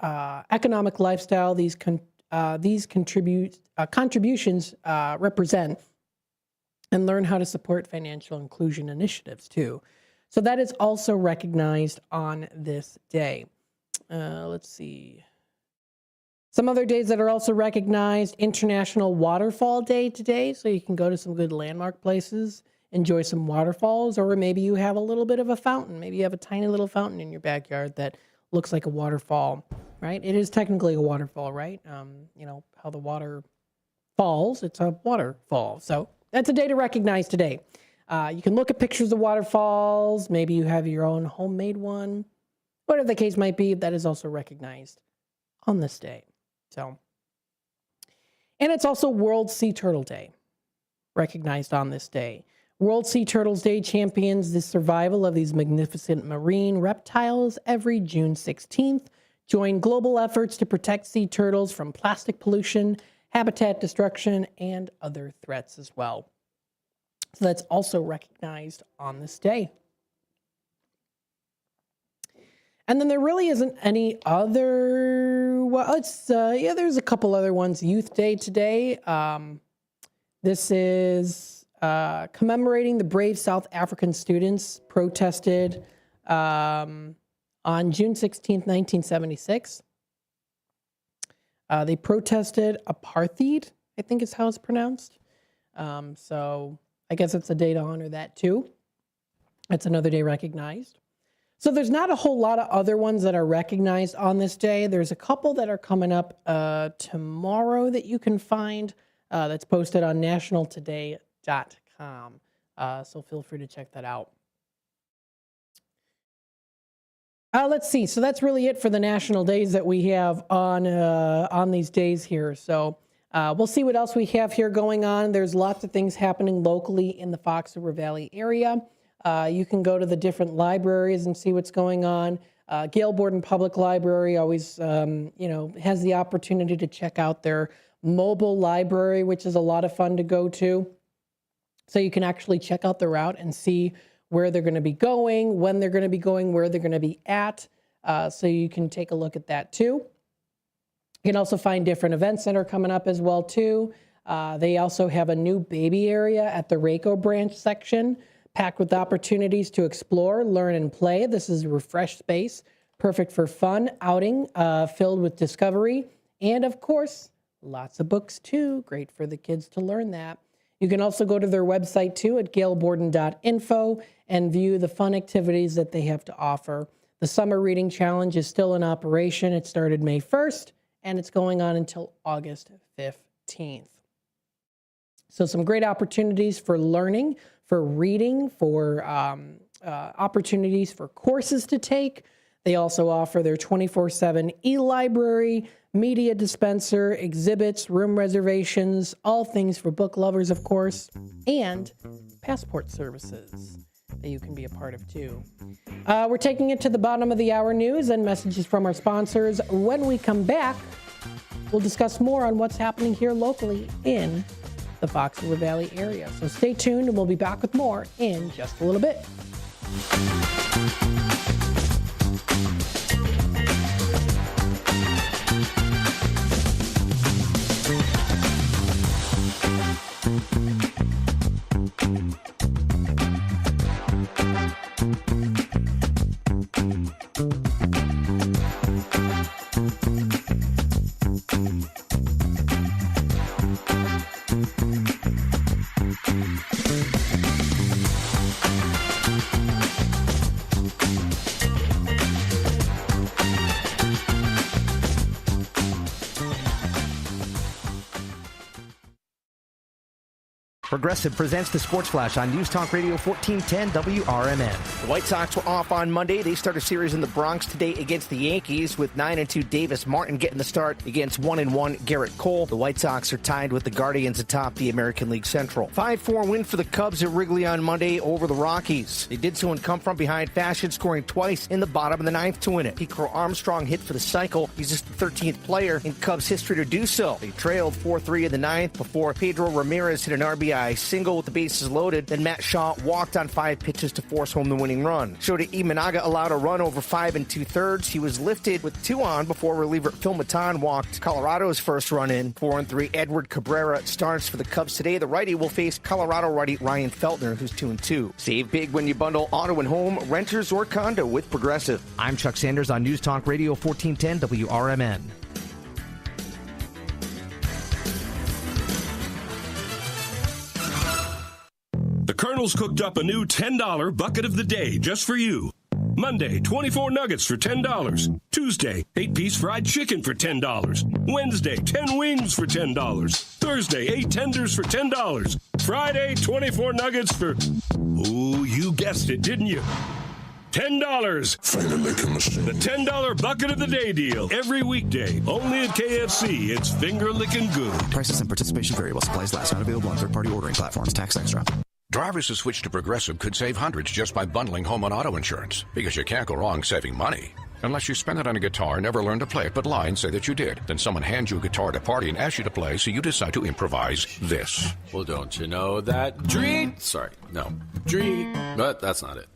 economic lifestyle these contributions represent, and learn how to support financial inclusion initiatives too. So that is also recognized on this day. Let's see. Some other days that are also recognized: International Waterfall Day today. So you can go to some good landmark places, enjoy some waterfalls, or maybe you have a little bit of a fountain. Maybe you have a tiny little fountain in your backyard that looks like a waterfall, right? It is technically a waterfall, right? You know, how the water falls, it's a waterfall. So that's a day to recognize today. You can look at pictures of waterfalls. Maybe you have your own homemade one. Whatever the case might be, that is also recognized on this day. So, and it's also World Sea Turtle Day, recognized on this day. World Sea Turtles Day champions the survival of these magnificent marine reptiles every June 16th. Join global efforts to protect sea turtles from plastic pollution, habitat destruction, and other threats as well. So that's also recognized on this day. And then there really isn't any other, well, it's, there's a couple other ones. Youth Day today. This is commemorating the brave South African students protested on June 16th, 1976. They protested apartheid, I think is how it's pronounced. So I guess it's a day to honor that too. It's another day recognized. So there's not a whole lot of other ones that are recognized on this day. There's a couple that are coming up tomorrow that you can find that's posted on nationaltoday.com. So feel free to check that out. Let's see. So that's really it for the national days that we have on these days here. So we'll see what else we have here going on. There's lots of things happening locally in the Fox River Valley area. You can go to the different libraries and see what's going on. Gail Borden Public Library always, has the opportunity to check out their mobile library, which is a lot of fun to go to. So you can actually check out the route and see where they're going to be going, when they're going to be going, where they're going to be at. So you can take a look at that too. You can also find different events that are coming up as well too. They also have a new baby area at the Rayco branch section, packed with opportunities to explore, learn, and play. This is a refreshed space, perfect for fun outing, filled with discovery, and of course, lots of books too. Great for the kids to learn that. You can also go to their website too at gailborden.info and view the fun activities that they have to offer. The Summer Reading Challenge is still in operation. It started May 1st, and it's going on until August 15th. So some great opportunities for learning, for reading, for opportunities for courses to take. They also offer their 24/7 e-library, media dispenser, exhibits, room reservations, all things for book lovers, of course, and passport services that you can be a part of too. We're taking it to the bottom of the hour news and messages from our sponsors. When we come back, we'll discuss more on what's happening here locally in the Fox River Valley area. So stay tuned and we'll be back with more in just a little bit. Progressive presents the Sports Flash on News Talk Radio 1410 WRMN. The White Sox were off on Monday. They start a series in the Bronx today against the Yankees with 9-2 Davis Martin getting the start against 1-1 Garrett Cole. The White Sox are tied with the Guardians atop the American League Central. 5-4 win for the Cubs at Wrigley on Monday over the Rockies. They did so in come from behind fashion, scoring twice in the bottom of the ninth to win it. Pete Armstrong hit for the cycle. He's just the 13th player in Cubs history to do so. They trailed 4-3 in the ninth before Pedro Ramirez hit an RBI single with the bases loaded. Then Matt Shaw walked on 5 pitches to force home the winning run. Shota Imanaga allowed a run over 5 2/3. He was lifted with 2 on before reliever Phil Matan walked Colorado's first run in. 4-3 Edward Cabrera starts for the Cubs today. The righty will face Colorado righty Ryan Feltner, who's 2-2. Save big when you bundle auto and home, renters or condo with Progressive. I'm Chuck Sanders on News Talk Radio 1410 WRMN. The Colonel's cooked up a new $10 bucket of the day just for you. Monday, 24 nuggets for $10. Tuesday, 8-piece fried chicken for $10. Wednesday, 10 wings for $10. Thursday, 8 tenders for $10. Friday, 24 nuggets for... Ooh, you guessed it, didn't you? $10. Finger licking machine. The $10 bucket of the day deal. Every weekday. Only at KFC. It's finger licking good. Prices and participation vary while supplies last. Not available on third-party ordering platforms. Tax extra. Drivers who switch to Progressive could save hundreds just by bundling home and auto insurance. Because you can't go wrong saving money. Unless you spend it on a guitar, never learn to play it, but lie and say that you did. Then someone hands you a guitar at a party and asks you to play, so you decide to improvise this. Well, don't you know that dream... Sorry, no. Dream... But that's not it.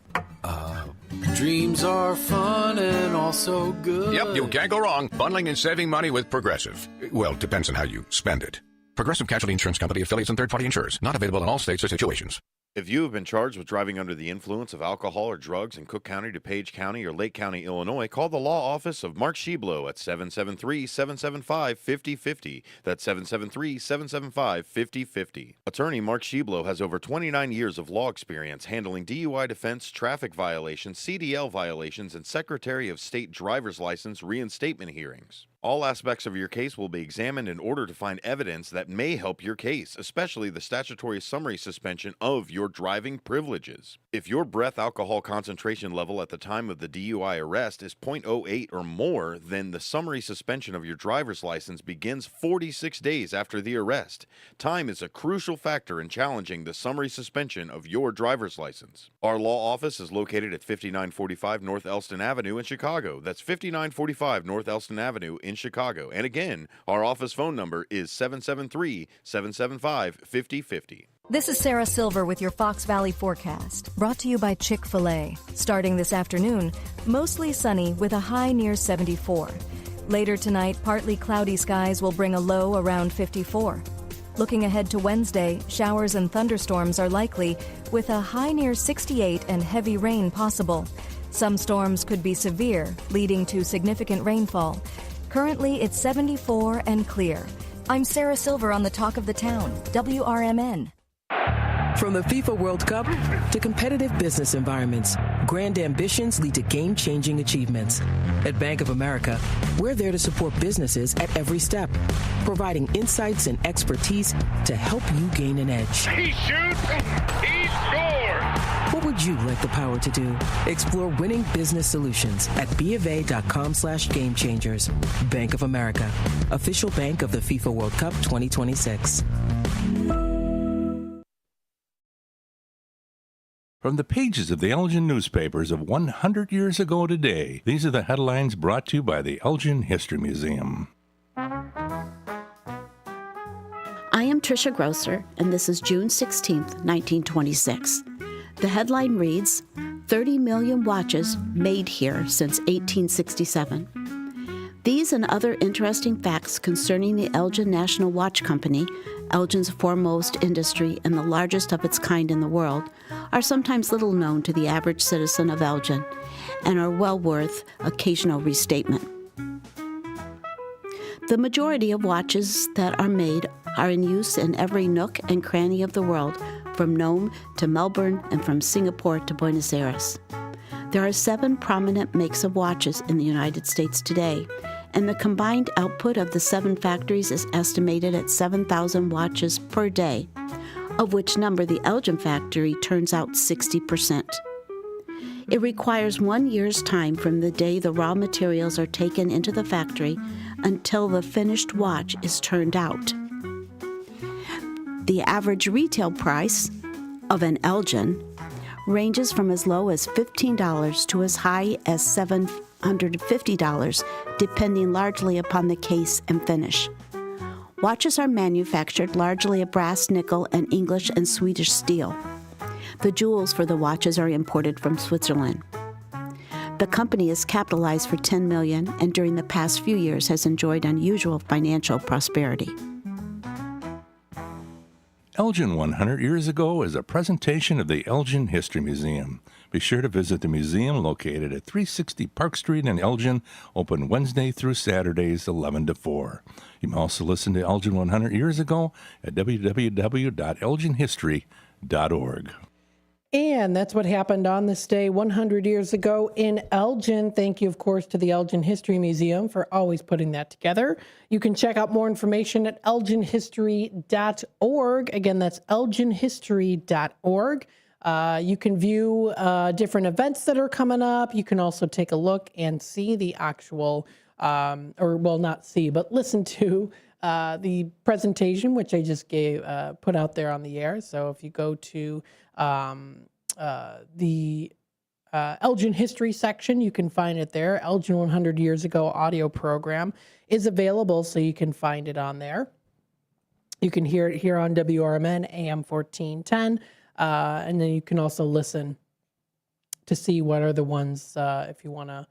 Dreams are fun and also good. Yep, you can't go wrong. Bundling and saving money with Progressive. Well, it depends on how you spend it. Progressive Casualty Insurance Company, affiliates, and third-party insurers. Not available in all states or situations. If you have been charged with driving under the influence of alcohol or drugs in Cook County, DuPage County, or Lake County, Illinois, call the law office of Mark Sheblow at 773-775-5050. That's 773-775-5050. Attorney Mark Sheblow has over 29 years of law experience handling DUI defense, traffic violations, CDL violations, and Secretary of State driver's license reinstatement hearings. All aspects of your case will be examined in order to find evidence that may help your case, especially the statutory summary suspension of your driving privileges. If your breath alcohol concentration level at the time of the DUI arrest is 0.08 or more, then the summary suspension of your driver's license begins 46 days after the arrest. Time is a crucial factor in challenging the summary suspension of your driver's license. Our law office is located at 5945 North Elston Avenue in Chicago. That's 5945 North Elston Avenue in Chicago. And again, our office phone number is 773-775-5050. This is Sarah Silver with your Fox Valley forecast, brought to you by Chick-fil-A. Starting this afternoon, mostly sunny with a high near 74. Later tonight, partly cloudy skies will bring a low around 54. Looking ahead to Wednesday, showers and thunderstorms are likely with a high near 68 and heavy rain possible. Some storms could be severe, leading to significant rainfall. Currently, it's 74 and clear. I'm Sarah Silver on the Talk of the Town, WRMN. From the FIFA World Cup to competitive business environments, grand ambitions lead to game-changing achievements. At Bank of America, we're there to support businesses at every step, providing insights and expertise to help you gain an edge. He shoots, he scores! What would you like the power to do? Explore winning business solutions at BofA.com/gamechangers. Bank of America, official bank of the FIFA World Cup 2026. From the pages of the Elgin newspapers of 100 years ago today, these are the headlines brought to you by the Elgin History Museum. I am Tricia Grosser, and this is June 16th, 1926. The headline reads, 30 million watches made here since 1867. These and other interesting facts concerning the Elgin National Watch Company, Elgin's foremost industry and the largest of its kind in the world, are sometimes little known to the average citizen of Elgin and are well worth occasional restatement. The majority of watches that are made are in use in every nook and cranny of the world, from Nome to Melbourne and from Singapore to Buenos Aires. There are 7 prominent makes of watches in the United States today, and the combined output of the 7 factories is estimated at 7,000 watches per day, of which number the Elgin factory turns out 60%. It requires 1 year's time from the day the raw materials are taken into the factory until the finished watch is turned out. The average retail price of an Elgin ranges from as low as $15 to as high as $750, depending largely upon the case and finish. Watches are manufactured largely of brass, nickel, and English and Swedish steel. The jewels for the watches are imported from Switzerland. The company is capitalized for $10 million and during the past few years has enjoyed unusual financial prosperity. Elgin 100 Years Ago is a presentation of the Elgin History Museum. Be sure to visit the museum located at 360 Park Street in Elgin, open Wednesday through Saturdays 11 to 4. You can also listen to Elgin 100 Years Ago at www.elginhistory.org. And that's what happened on this day 100 years ago in Elgin. Thank you, of course, to the Elgin History Museum for always putting that together. You can check out more information at elginhistory.org. Again, that's elginhistory.org. You can view different events that are coming up. You can also take a look and see the actual, not see, but listen to the presentation, which I just put out there on the air. So if you go to the Elgin History section, you can find it there. Elgin 100 Years Ago audio program is available, so you can find it on there. You can hear it here on WRMN AM 1410, and then you can also listen to see what are the ones, if you want to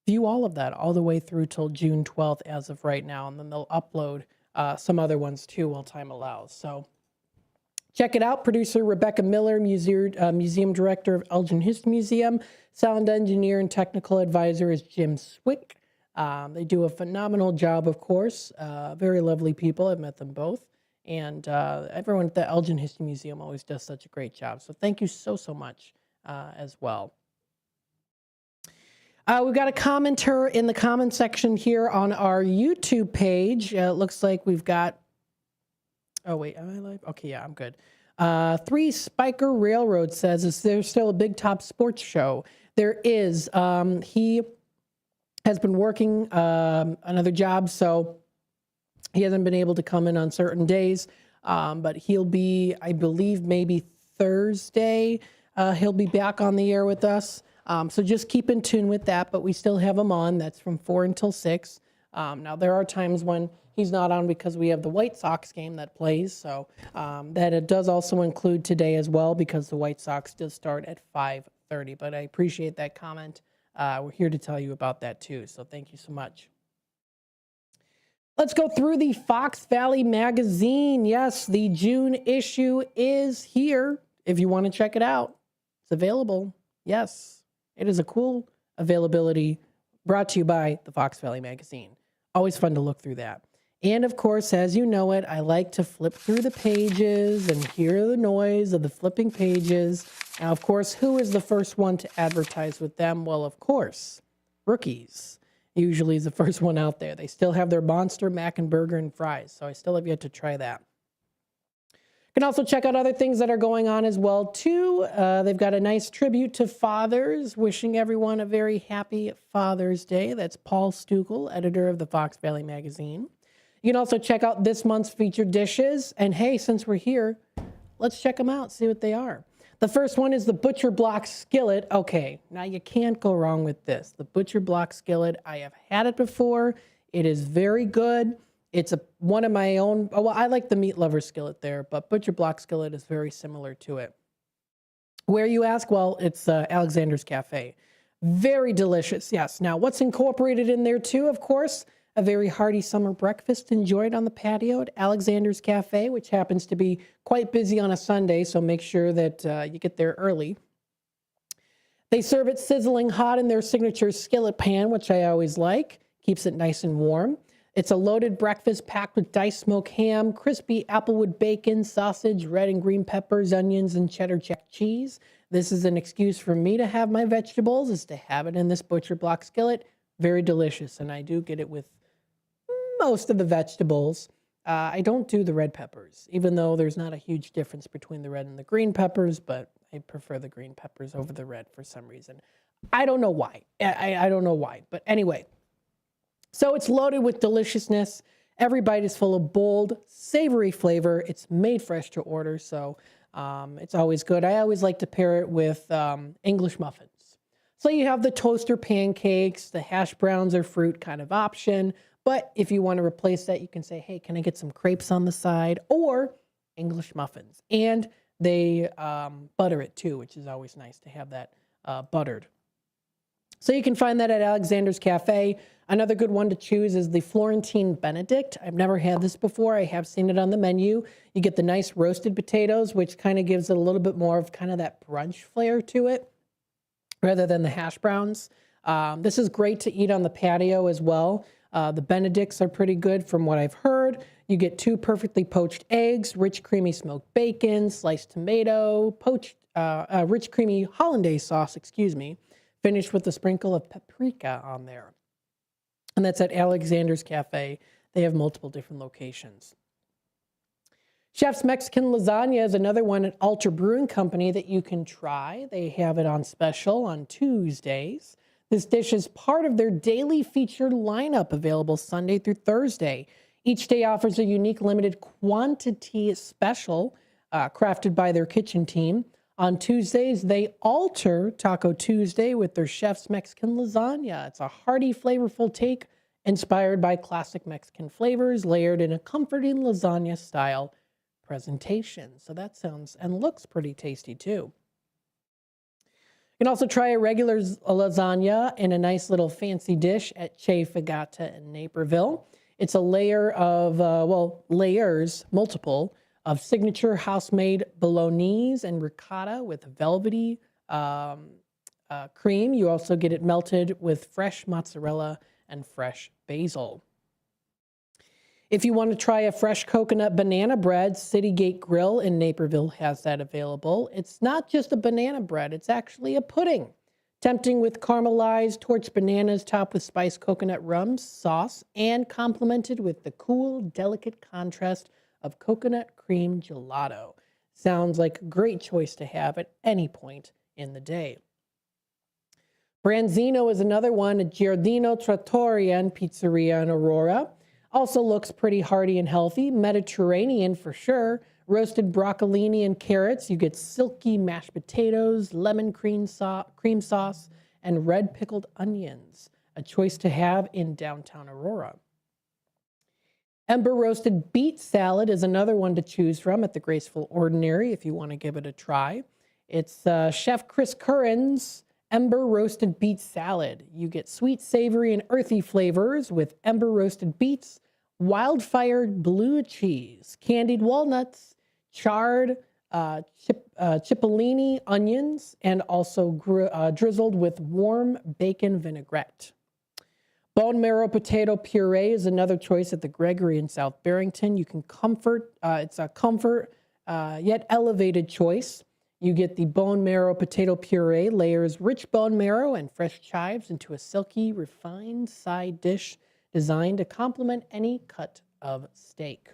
view all of that, all the way through till June 12th as of right now, and then they'll upload some other ones too while time allows. So Check it out. Producer Rebecca Miller, museum director of Elgin History Museum. Sound engineer and technical advisor is Jim Swick. They do a phenomenal job, of course. Very lovely people. I've met them both. And everyone at the Elgin History Museum always does such a great job. So thank you so much as well. We've got a commenter in the comment section here on our YouTube page. It looks like we've got... Oh, wait. Am I live? Okay, yeah, I'm good. 3 Spiker Railroad says, is there still a Big Top Sports Show? There is. He has been working another job, so he hasn't been able to come in on certain days. But he'll be, I believe, maybe Thursday. He'll be back on the air with us. So just keep in tune with that, but we still have him on. That's from 4 until 6. Now, there are times when he's not on because we have the White Sox game that plays. So that it does also include today as well because the White Sox does start at 5:30. But I appreciate that comment. We're here to tell you about that too. So thank you so much. Let's go through the Fox Valley magazine. Yes, the June issue is here. If you want to check it out, it's available. Yes, it is a cool availability brought to you by the Fox Valley magazine. Always fun to look through that. And of course, as you know it, I like to flip through the pages and hear the noise of the flipping pages. Now, of course, who is the first one to advertise with them? Well, of course, Rookies. Usually is the first one out there. They still have their Monster, Mac and Burger, and fries, so I still have yet to try that. You can also check out other things that are going on as well, too. They've got a nice tribute to fathers, wishing everyone a very happy Father's Day. That's Paul Stukel, editor of the Fox Valley magazine. You can also check out this month's featured dishes. And hey, since we're here, let's check them out, see what they are. The first one is the Butcher Block Skillet. Okay, now you can't go wrong with this. The Butcher Block Skillet, I have had it before. It is very good. It's one of my own. Well, I like the Meat Lover Skillet there, but Butcher Block Skillet is very similar to it. Where you ask? Well, it's Alexander's Cafe. Very delicious, yes. Now, what's incorporated in there too, of course? A very hearty summer breakfast enjoyed on the patio at Alexander's Cafe, which happens to be quite busy on a Sunday, so make sure that you get there early. They serve it sizzling hot in their signature skillet pan, which I always like. Keeps it nice and warm. It's a loaded breakfast packed with diced smoked ham, crispy applewood bacon, sausage, red and green peppers, onions, and cheddar check cheese. This is an excuse for me to have my vegetables, is to have it in this Butcher Block Skillet. Very delicious, and I do get it with most of the vegetables. I don't do the red peppers, even though there's not a huge difference between the red and the green peppers, but I prefer the green peppers over the red for some reason. I don't know why. I don't know why, but anyway. So it's loaded with deliciousness. Every bite is full of bold, savory flavor. It's made fresh to order, so it's always good. I always like to pair it with English muffins. So you have the toaster pancakes, the hash browns or fruit kind of option. But if you want to replace that, you can say, hey, can I get some crepes on the side? Or English muffins. And they butter it too, which is always nice to have that buttered. So you can find that at Alexander's Cafe. Another good one to choose is the Florentine Benedict. I've never had this before. I have seen it on the menu. You get the nice roasted potatoes, which kind of gives it a little bit more of kind of that brunch flair to it, rather than the hash browns. This is great to eat on the patio as well. The Benedicts are pretty good from what I've heard. You get 2 perfectly poached eggs, rich creamy smoked bacon, sliced tomato, poached, rich creamy hollandaise sauce, finished with a sprinkle of paprika on there. And that's at Alexander's Cafe. They have multiple different locations. Chef's Mexican Lasagna is another one at Alter Brewing Company that you can try. They have it on special on Tuesdays. This dish is part of their daily featured lineup, available Sunday through Thursday. Each day offers a unique limited quantity special crafted by their kitchen team. On Tuesdays, they alter Taco Tuesday with their Chef's Mexican Lasagna. It's a hearty, flavorful take inspired by classic Mexican flavors, layered in a comforting lasagna-style presentation. So that sounds and looks pretty tasty, too. You can also try a regular lasagna in a nice little fancy dish at Che Fagata in Naperville. It's a layer of, layers, multiple, of signature house-made bolognese and ricotta with velvety cream. You also get it melted with fresh mozzarella and fresh basil. If you want to try a fresh coconut banana bread, City Gate Grill in Naperville has that available. It's not just a banana bread, it's actually a pudding. Tempting with caramelized torched bananas topped with spiced coconut rum sauce and complemented with the cool, delicate contrast of coconut cream gelato. Sounds like a great choice to have at any point in the day. Branzino is another one, a Giardino Trattoria and Pizzeria in Aurora. Also looks pretty hearty and healthy. Mediterranean for sure. Roasted broccolini and carrots. You get silky mashed potatoes, lemon cream sauce, and red pickled onions. A choice to have in downtown Aurora. Ember roasted beet salad is another one to choose from at the Graceful Ordinary if you want to give it a try. It's Chef Chris Curran's Ember roasted beet salad. You get sweet, savory, and earthy flavors with ember roasted beets, wildfire blue cheese, candied walnuts, charred cipollini onions, and also drizzled with warm bacon vinaigrette. Bone marrow potato puree is another choice at the Gregory in South Barrington. You can it's a comfort yet elevated choice. You get the bone marrow potato puree, layers rich bone marrow and fresh chives into a silky, refined side dish designed to complement any cut of steak.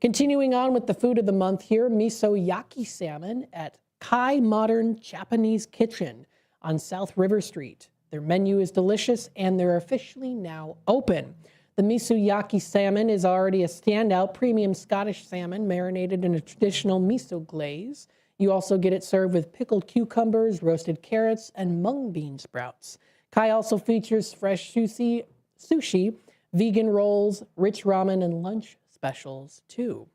Continuing on with the food of the month here, miso yaki salmon at Kai Modern Japanese Kitchen on South River Street. Their menu is delicious and they're officially now open. The miso yaki salmon is already a standout premium Scottish salmon marinated in a traditional miso glaze. You also get it served with pickled cucumbers, roasted carrots, and mung bean sprouts. Kai also features fresh sushi, vegan rolls, rich ramen, and lunch specials too.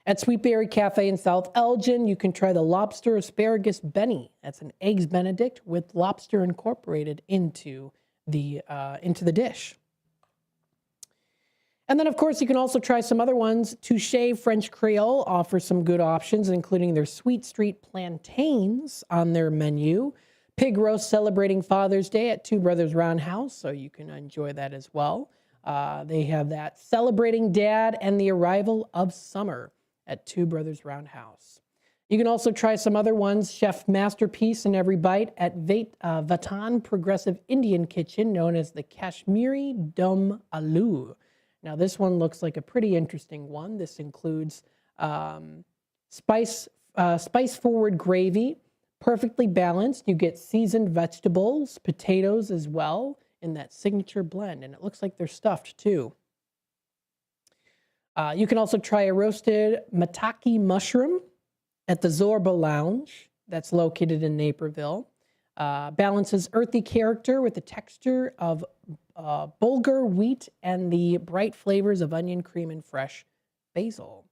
At Sweetberry Cafe in South Elgin, you can try the lobster asparagus Benny. That's an eggs Benedict with lobster incorporated into the dish. And then, of course, you can also try some other ones. Touche French Creole offers some good options, including their Sweet Street plantains on their menu. Pig roast celebrating Father's Day at Two Brothers Roundhouse, so you can enjoy that as well. They have that celebrating Dad and the arrival of summer at Two Brothers Roundhouse. You can also try some other ones. Chef Masterpiece in every bite at Vatan Progressive Indian Kitchen, known as the Kashmiri Dum Aloo. Now, this one looks like a pretty interesting one. This includes spice-forward gravy, perfectly balanced. You get seasoned vegetables, potatoes as well in that signature blend, and it looks like they're stuffed too. You can also try a roasted maitake mushroom at the Zorba Lounge that's located in Naperville. Balances earthy character with the texture of bulgur wheat and the bright flavors of onion cream and fresh basil.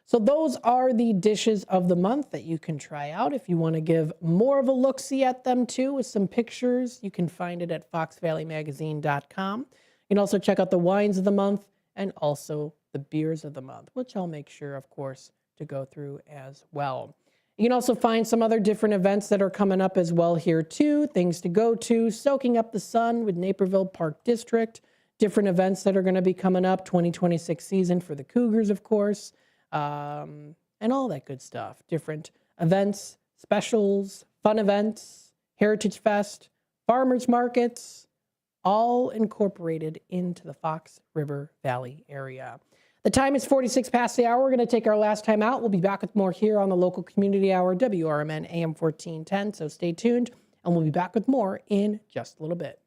So those are the dishes of the month that you can try out. If you want to give more of a look-see at them too with some pictures, you can find it at foxvalleymagazine.com. You can also check out the wines of the month and also the beers of the month, which I'll make sure, of course, to go through as well. You can also find some other different events that are coming up as well here too, things to go to, Soaking Up the Sun with Naperville Park District, different events that are going to be coming up, 2026 season for the Cougars, of course, and all that good stuff. Different events, specials, fun events, Heritage Fest, farmers markets, all incorporated into the Fox River Valley area. The time is 46 past the hour. We're going to take our last time out. We'll be back with more here on the local community hour, WRMN AM 1410. So stay tuned, and we'll be back with more in just a little bit.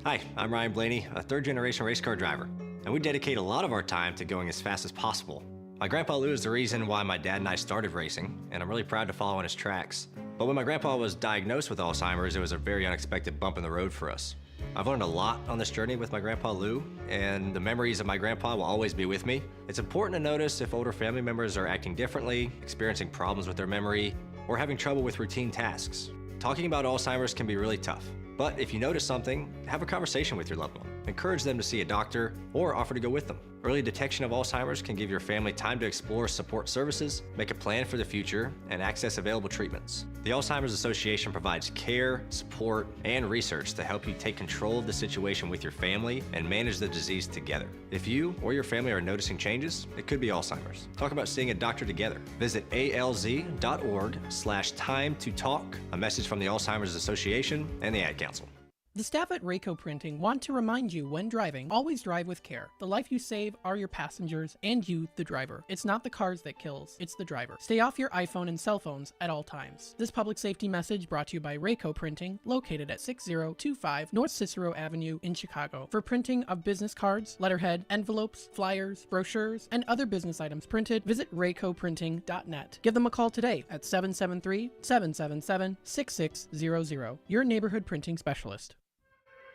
Hi, I'm Ryan Blaney, a third-generation race car driver, and we dedicate a lot of our time to going as fast as possible. My grandpa Lou is the reason why my dad and I started racing, and I'm really proud to follow in his tracks. But when my grandpa was diagnosed with Alzheimer's, it was a very unexpected bump in the road for us. I've learned a lot on this journey with my grandpa Lou, and the memories of my grandpa will always be with me. It's important to notice if older family members are acting differently, experiencing problems with their memory, or having trouble with routine tasks. Talking about Alzheimer's can be really tough, but if you notice something, have a conversation with your loved one. encourage them to see a doctor, or offer to go with them. Early detection of Alzheimer's can give your family time to explore support services, make a plan for the future, and access available treatments. The Alzheimer's Association provides care, support, and research to help you take control of the situation with your family and manage the disease together. If you or your family are noticing changes, it could be Alzheimer's. Talk about seeing a doctor together. Visit alz.org/time-to-talk. A message from the Alzheimer's Association and the Ad Council. The staff at Rayco Printing want to remind you when driving, always drive with care. The life you save are your passengers and you, the driver. It's not the cars that kills, it's the driver. Stay off your iPhone and cell phones at all times. This public safety message brought to you by Rayco Printing, located at 6025 North Cicero Avenue in Chicago. For printing of business cards, letterhead, envelopes, flyers, brochures, and other business items printed, visit raycoprinting.net. Give them a call today at 773-777-6600. Your neighborhood printing specialist.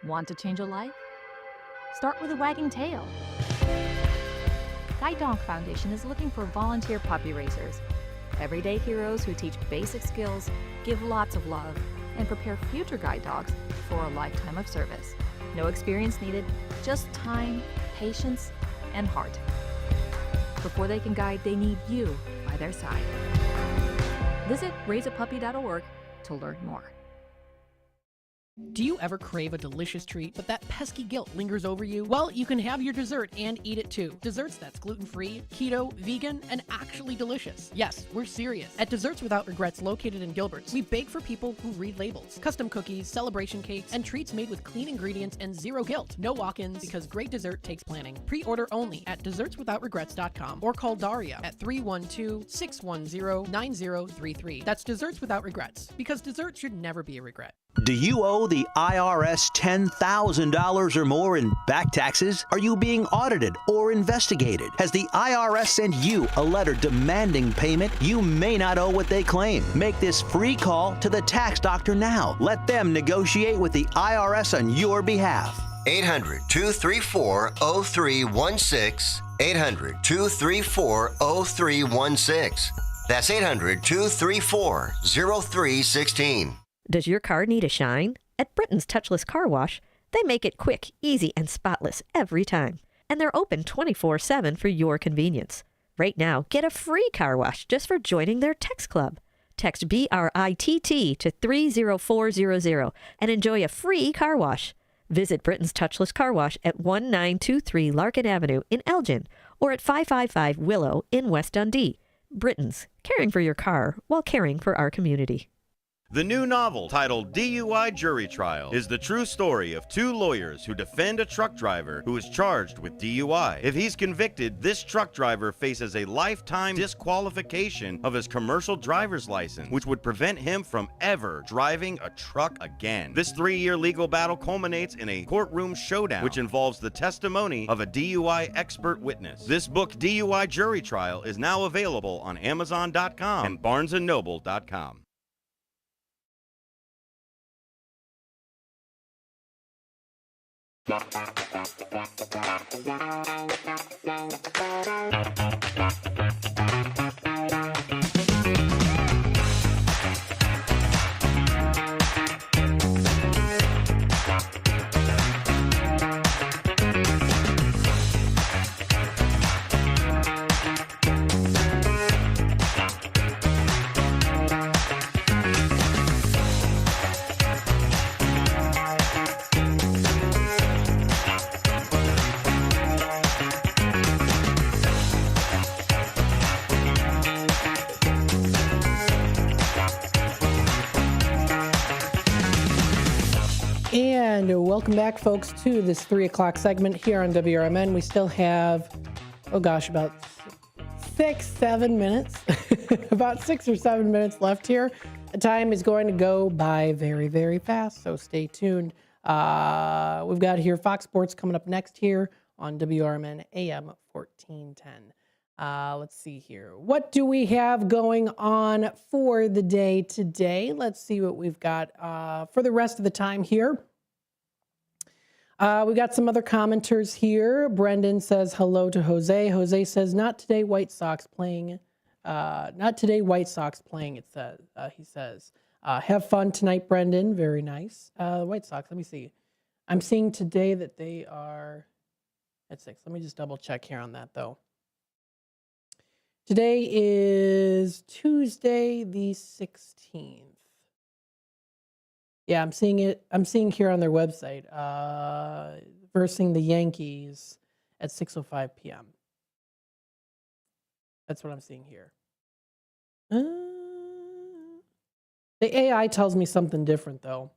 Want to change a life? Start with a wagging tail. Guide Dog Foundation is looking for volunteer puppy raisers, everyday heroes who teach basic skills, give lots of love, and prepare future guide dogs for a lifetime of service. No experience needed, just time, patience, and heart. Before they can guide, they need you by their side. Visit raiseapuppy.org to learn more. Do you ever crave a delicious treat, but that pesky guilt lingers over you? Well, you can have your dessert and eat it too. Desserts that's gluten-free, keto, vegan, and actually delicious. Yes, we're serious. At Desserts Without Regrets, located in Gilbert's, we bake for people who read labels. Custom cookies, celebration cakes, and treats made with clean ingredients and zero guilt. No walk-ins, because great dessert takes planning. Pre-order only at dessertswithoutregrets.com or call Daria at 312-610-9033. That's Desserts Without Regrets, because dessert should never be a regret. Do you owe the IRS $10,000 or more in back taxes? Are you being audited or investigated? Has the IRS sent you a letter demanding payment? You may not owe what they claim. Make this free call to the tax doctor now. Let them negotiate with the IRS on your behalf. 800-234-0316. 800-234-0316. That's 800-234-0316. Does your car need a shine? At Britain's Touchless Car Wash, they make it quick, easy, and spotless every time. And they're open 24/7 for your convenience. Right now, get a free car wash just for joining their text club. Text BRITT to 30400 and enjoy a free car wash. Visit Britain's Touchless Car Wash at 1923 Larkin Avenue in Elgin or at 555 Willow in West Dundee. Britain's, caring for your car while caring for our community. The new novel, titled DUI Jury Trial, is the true story of two lawyers who defend a truck driver who is charged with DUI. If he's convicted, this truck driver faces a lifetime disqualification of his commercial driver's license, which would prevent him from ever driving a truck again. This 3-year legal battle culminates in a courtroom showdown, which involves the testimony of a DUI expert witness. This book, DUI Jury Trial, is now available on Amazon.com and BarnesandNoble.com. And welcome back, folks, to this 3 o'clock segment here on WRMN. We still have, about 6-7 minutes, about 6 or 7 minutes left here. The time is going to go by very, very fast, so stay tuned. We've got here Fox Sports coming up next here on WRMN AM 1410. Let's see here. What do we have going on for the day today? Let's see what we've got for the rest of the time here. We got some other commenters here. Brendan says hello to Jose. Jose says, not today, White Sox playing. Not today, White Sox playing, it says. He says, have fun tonight, Brendan. Very nice. White Sox, let me see. I'm seeing today that they are at 6. Let me just double check here on that, though. Today is Tuesday the 16th. Yeah, I'm seeing it. I'm seeing here on their website, versing the Yankees at 6:05 p.m. That's what I'm seeing here. The AI tells me something different, though.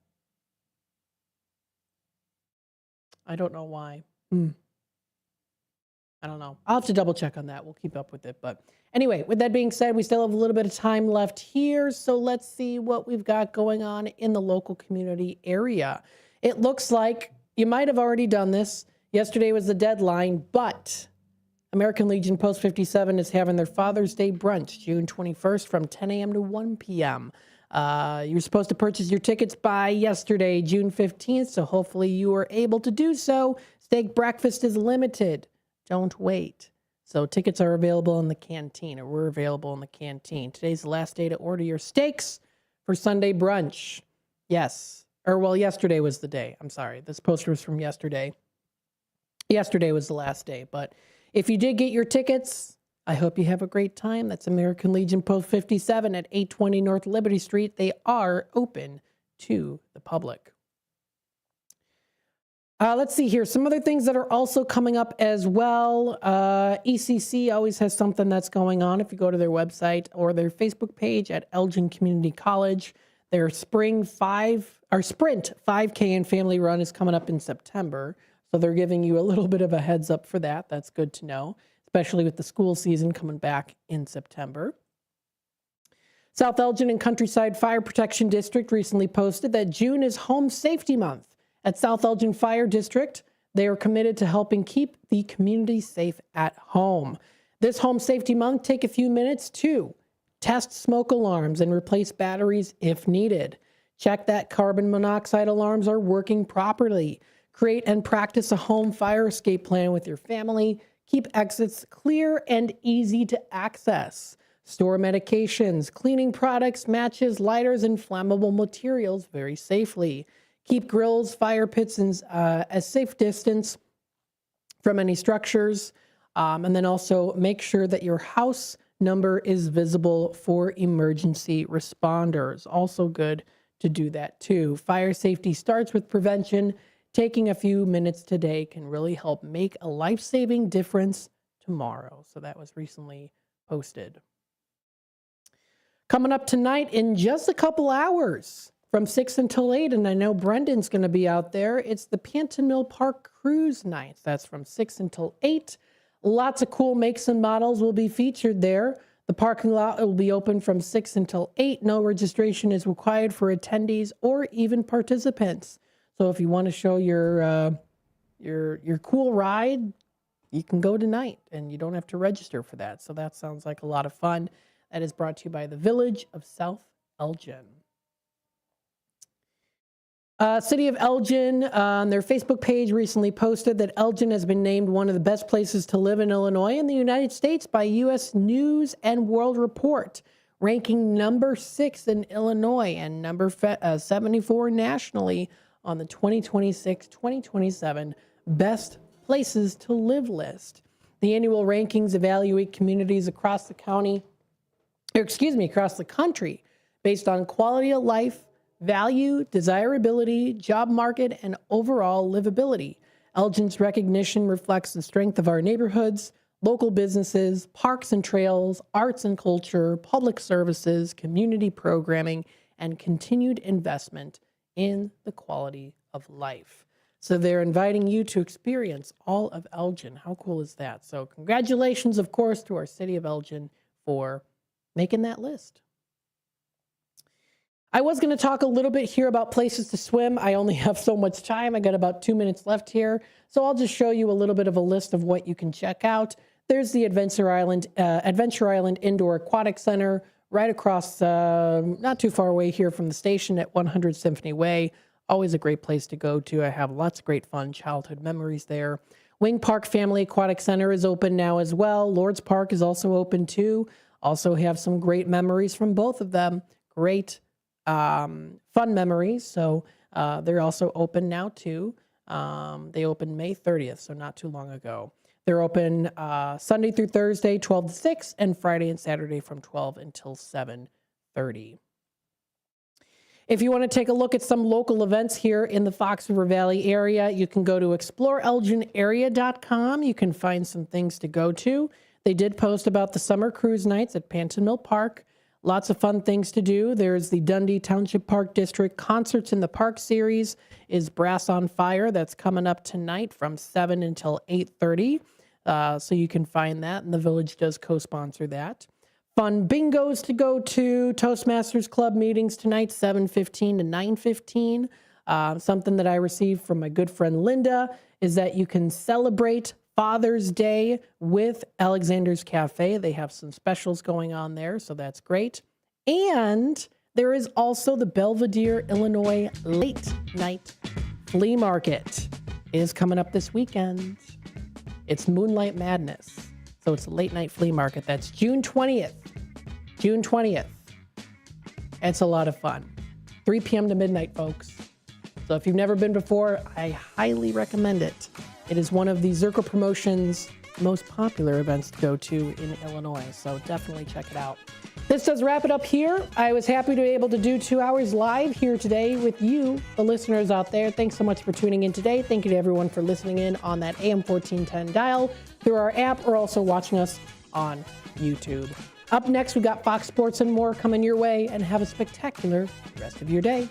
I don't know why. I don't know. I'll have to double check on that. We'll keep up with it. But anyway, with that being said, we still have a little bit of time left here. So let's see what we've got going on in the local community area. It looks like you might have already done this. Yesterday was the deadline, but American Legion Post 57 is having their Father's Day brunch, June 21st from 10 a.m. to 1 p.m. You were supposed to purchase your tickets by yesterday, June 15th, so hopefully you were able to do so. Steak breakfast is limited. Don't wait. So tickets are available in the canteen, or were available in the canteen. Today's the last day to order your steaks for Sunday brunch. Yes. Or, well, yesterday was the day. I'm sorry. This poster was from yesterday. Yesterday was the last day. But if you did get your tickets, I hope you have a great time. That's American Legion Post 57 at 820 North Liberty Street. They are open to the public. Let's see here. Some other things that are also coming up as well. ECC always has something that's going on. If you go to their website or their Facebook page at Elgin Community College, their Sprint 5K and Family Run is coming up in September. So they're giving you a little bit of a heads up for that. That's good to know, especially with the school season coming back in September. South Elgin and Countryside Fire Protection District recently posted that June is Home Safety Month. At South Elgin Fire District, they are committed to helping keep the community safe at home. This Home Safety Month, take a few minutes to test smoke alarms and replace batteries if needed. Check that carbon monoxide alarms are working properly. Create and practice a home fire escape plan with your family. Keep exits clear and easy to access. Store medications, cleaning products, matches, lighters, and flammable materials very safely. Keep grills, fire pits, and a safe distance from any structures. And then also make sure that your house number is visible for emergency responders. Also good to do that too. Fire safety starts with prevention. Taking a few minutes today can really help make a life-saving difference tomorrow. So that was recently posted. Coming up tonight in just a couple hours, from 6 until 8, and I know Brendan's going to be out there. It's the Panton Mill Park Cruise Nights. That's from 6 until 8. Lots of cool makes and models will be featured there. The parking lot will be open from 6 until 8. No registration is required for attendees or even participants. So if you want to show your cool ride, you can go tonight, and you don't have to register for that. So that sounds like a lot of fun. That is brought to you by the Village of South Elgin. City of Elgin, on their Facebook page, recently posted that Elgin has been named one of the best places to live in Illinois and the United States by U.S. News and World Report, ranking number 6 in Illinois and number 74 nationally on the 2026-2027 Best Places to Live list. The annual rankings evaluate communities across the country based on quality of life, value, desirability, job market, and overall livability. Elgin's recognition reflects the strength of our neighborhoods, local businesses, parks and trails, arts and culture, public services, community programming, and continued investment in the quality of life. So they're inviting you to experience all of Elgin. How cool is that? So congratulations, of course, to our City of Elgin for making that list. I was going to talk a little bit here about places to swim. I only have so much time. I got about 2 minutes left here. So I'll just show you a little bit of a list of what you can check out. There's the Adventure Island Indoor Aquatic Center right across, not too far away here from the station at 100 Symphony Way. Always a great place to go to. I have lots of great fun childhood memories there. Wing Park Family Aquatic Center is open now as well. Lord's Park is also open too. Also have some great memories from both of them. Great fun memories. So they're also open now too. They opened May 30th, so not too long ago. They're open Sunday through Thursday, 12 to 6, and Friday and Saturday from 12 until 7:30. If you want to take a look at some local events here in the Fox River Valley area, you can go to exploreelginarea.com. You can find some things to go to. They did post about the summer cruise nights at Panton Mill Park. Lots of fun things to do. There's the Dundee Township Park District Concerts in the Park series is Brass on Fire. That's coming up tonight from 7 until 8:30. So you can find that, and the Village does co-sponsor that. Fun bingos to go to. Toastmasters Club meetings tonight, 7:15 to 9:15. Something that I received from my good friend Linda is that you can celebrate Father's Day with Alexander's Cafe. They have some specials going on there, so that's great. And there is also the Belvedere, Illinois Late Night Flea Market. It is coming up this weekend. It's Moonlight Madness. So it's a late night flea market. That's June 20th. June 20th. It's a lot of fun. 3 p.m. to midnight, folks. So if you've never been before, I highly recommend it. It is one of the Zirkle Promotions' most popular events to go to in Illinois. So definitely check it out. This does wrap it up here. I was happy to be able to do 2 hours live here today with you, the listeners out there. Thanks so much for tuning in today. Thank you to everyone for listening in on that AM 1410 dial through our app or also watching us on YouTube. Up next, we got Fox Sports and more coming your way, and have a spectacular rest of your day.